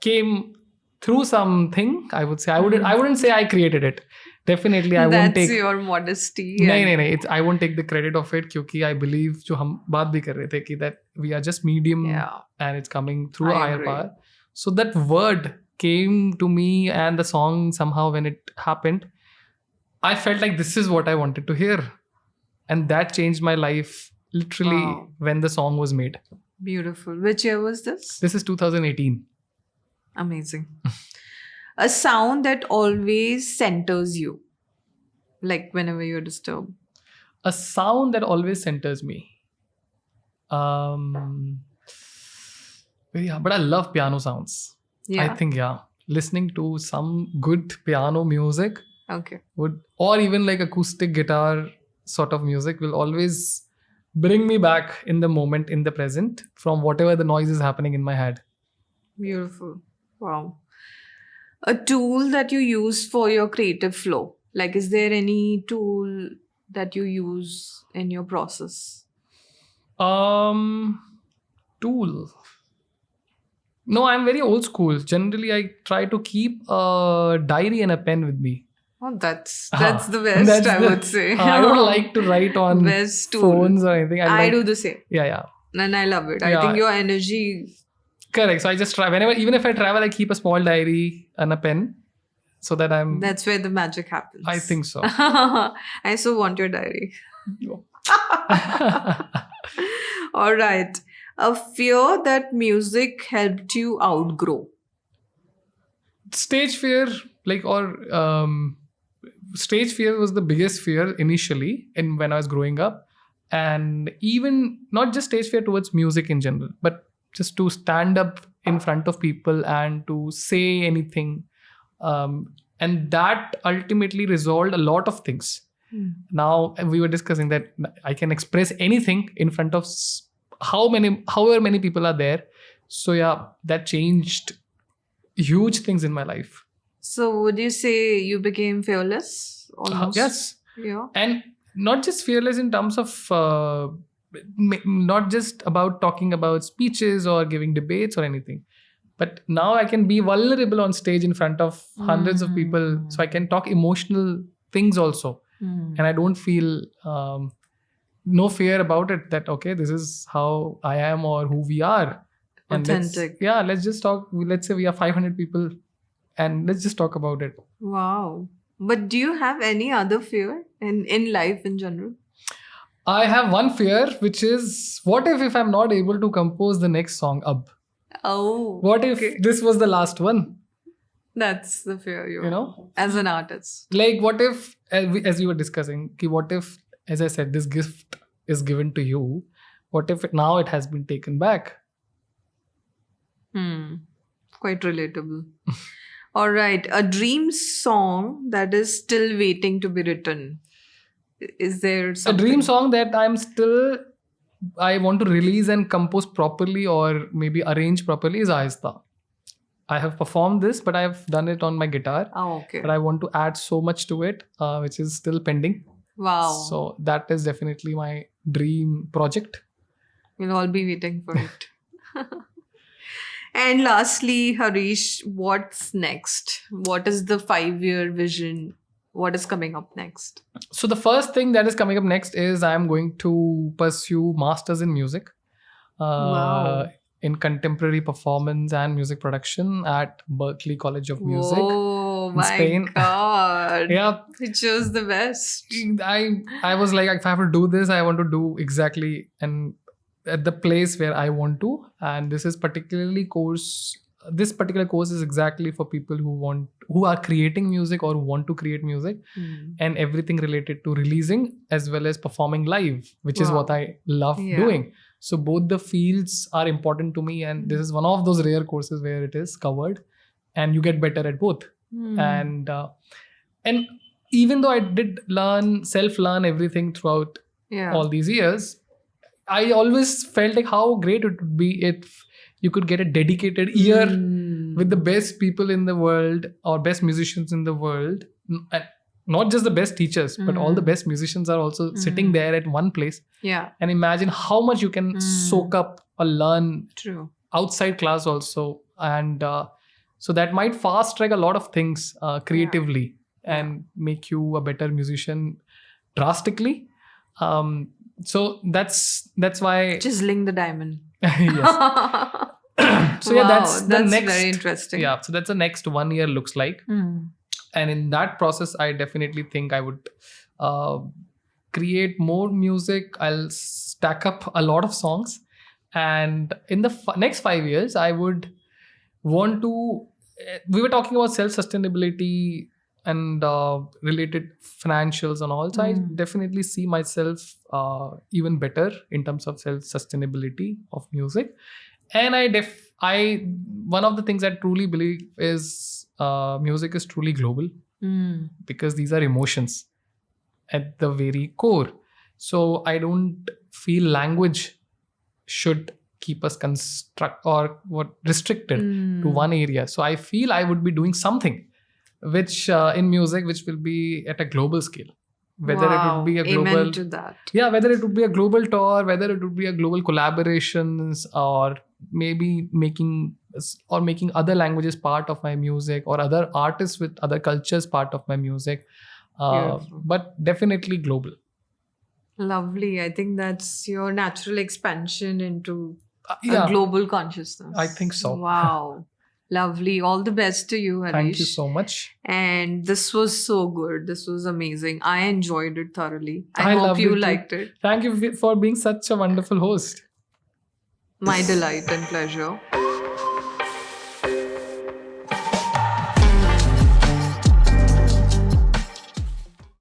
came through something, I would say I wouldn't say I created it. Definitely, I won't That's take. your modesty. नहीं, I won't take the credit of it because I believe जो हम बात भी कर रहे थे कि that we are just medium Yeah. and it's coming through a I higher agree. power. So that word came to me, and the song somehow when it happened, I felt like this is what I wanted to hear, and that changed my life literally Wow. when the song was made. Beautiful. Which year was this? This is 2018. Amazing. A sound that always centers you, like whenever you're disturbed. A sound that always centers me. Yeah, but I love piano sounds. Yeah. I think, listening to some good piano music Okay. or even like acoustic guitar sort of music will always bring me back in the moment, in the present, from whatever the noise is happening in my head. Beautiful. Wow. A tool that you use for your creative flow. Like, is there any tool that you use in your process? Tool. No, I'm very old school. Generally, I try to keep a diary and a pen with me. Oh, that's Ah, the best, that's I the- would say. I don't like to write on Best tool. phones or anything. I do the same. Yeah. And I love it. I Yeah. think your energy. Correct. So I just try even if I travel, I keep a small diary and a pen so that I'm. That's where the magic happens. I think so. I so want your diary. All right. A fear that music helped you outgrow. Stage fear, stage fear was the biggest fear initially when I was growing up, and even not just stage fear towards music in general, but just to stand up in front of people and to say anything, and that ultimately resolved a lot of things. Now we were discussing that I can express anything in front of however many people are there. So yeah, that changed huge things in my life. So would you say you became fearless? Almost? Yes. Yeah. And not just fearless in terms of not just about talking about speeches or giving debates or anything, but now I can be vulnerable on stage in front of hundreds of people, so I can talk emotional things also, and I don't feel no fear about it, that okay, this is how I am or who we are. And Authentic. let's just talk. Let's say we are 500 people and let's just talk about it. Wow. But do you have any other fear in life in general? I have one fear, which is what if I'm not able to compose the next song up? Oh. What if okay. this was the last one? That's the fear You know? as an artist. Like what if, as we were discussing, what if, as I said, this gift is given to you? What if now it has been taken back? Quite relatable. All right. A dream song that is still waiting to be written. Is there something? A dream song that I want to release and compose properly or maybe arrange properly is Ahista. I have performed this, but I have done it on my guitar. Oh, okay. But I want to add so much to it, which is still pending. Wow. So that is definitely my dream project. We'll all be waiting for it. And lastly, Harish, what's next? What is the 5-year vision? What is coming up next? So the first thing that is coming up next is I am going to pursue masters in music, Wow. in contemporary performance and music production at Berklee College of Music. Oh my Spain. God. Yeah, You chose the best. I was like, if I have to do this, I want to do exactly and at the place where I want to. And this particular course is exactly for people who are creating music or who want to create music, and everything related to releasing as well as performing live, which is Wow. what I love Yeah. doing. So both the fields are important to me, and this is one of those rare courses where it is covered and you get better at both. And even though I did self-learn everything throughout Yeah. all these years, I always felt like how great it would be if you could get a dedicated ear with the best people in the world or best musicians in the world. And not just the best teachers, but all the best musicians are also sitting there at one place. Yeah. And imagine how much you can soak up or learn True. outside class also. And so that might fast track a lot of things creatively and make you a better musician drastically. So that's why Chiseling the diamond. yes. So Wow, that's the next very interesting. Yeah, so that's the next 1 year looks like. And in that process, I definitely think I would create more music. I'll stack up a lot of songs, and in the next 5 years I would want to we were talking about self-sustainability and related financials and all, so I definitely see myself even better in terms of self-sustainability of music. And I one of the things I truly believe is music is truly global, because these are emotions at the very core. So I don't feel language should keep us restricted to one area. So I feel I would be doing something which in music which will be at a global scale. Whether it would be a global, Amen to that. yeah, whether it would be a global tour, whether it would be a global collaborations, or maybe making other languages part of my music, or other artists with other cultures part of my music, Beautiful. but definitely global. Lovely. I think that's your natural expansion into Yeah, a global consciousness. I think so. Wow. Lovely. All the best to you, Harish. Thank you so much. And this was so good. This was amazing. I enjoyed it thoroughly. I I hope loved you it too. liked it. Thank you for being such a wonderful host. My delight and pleasure.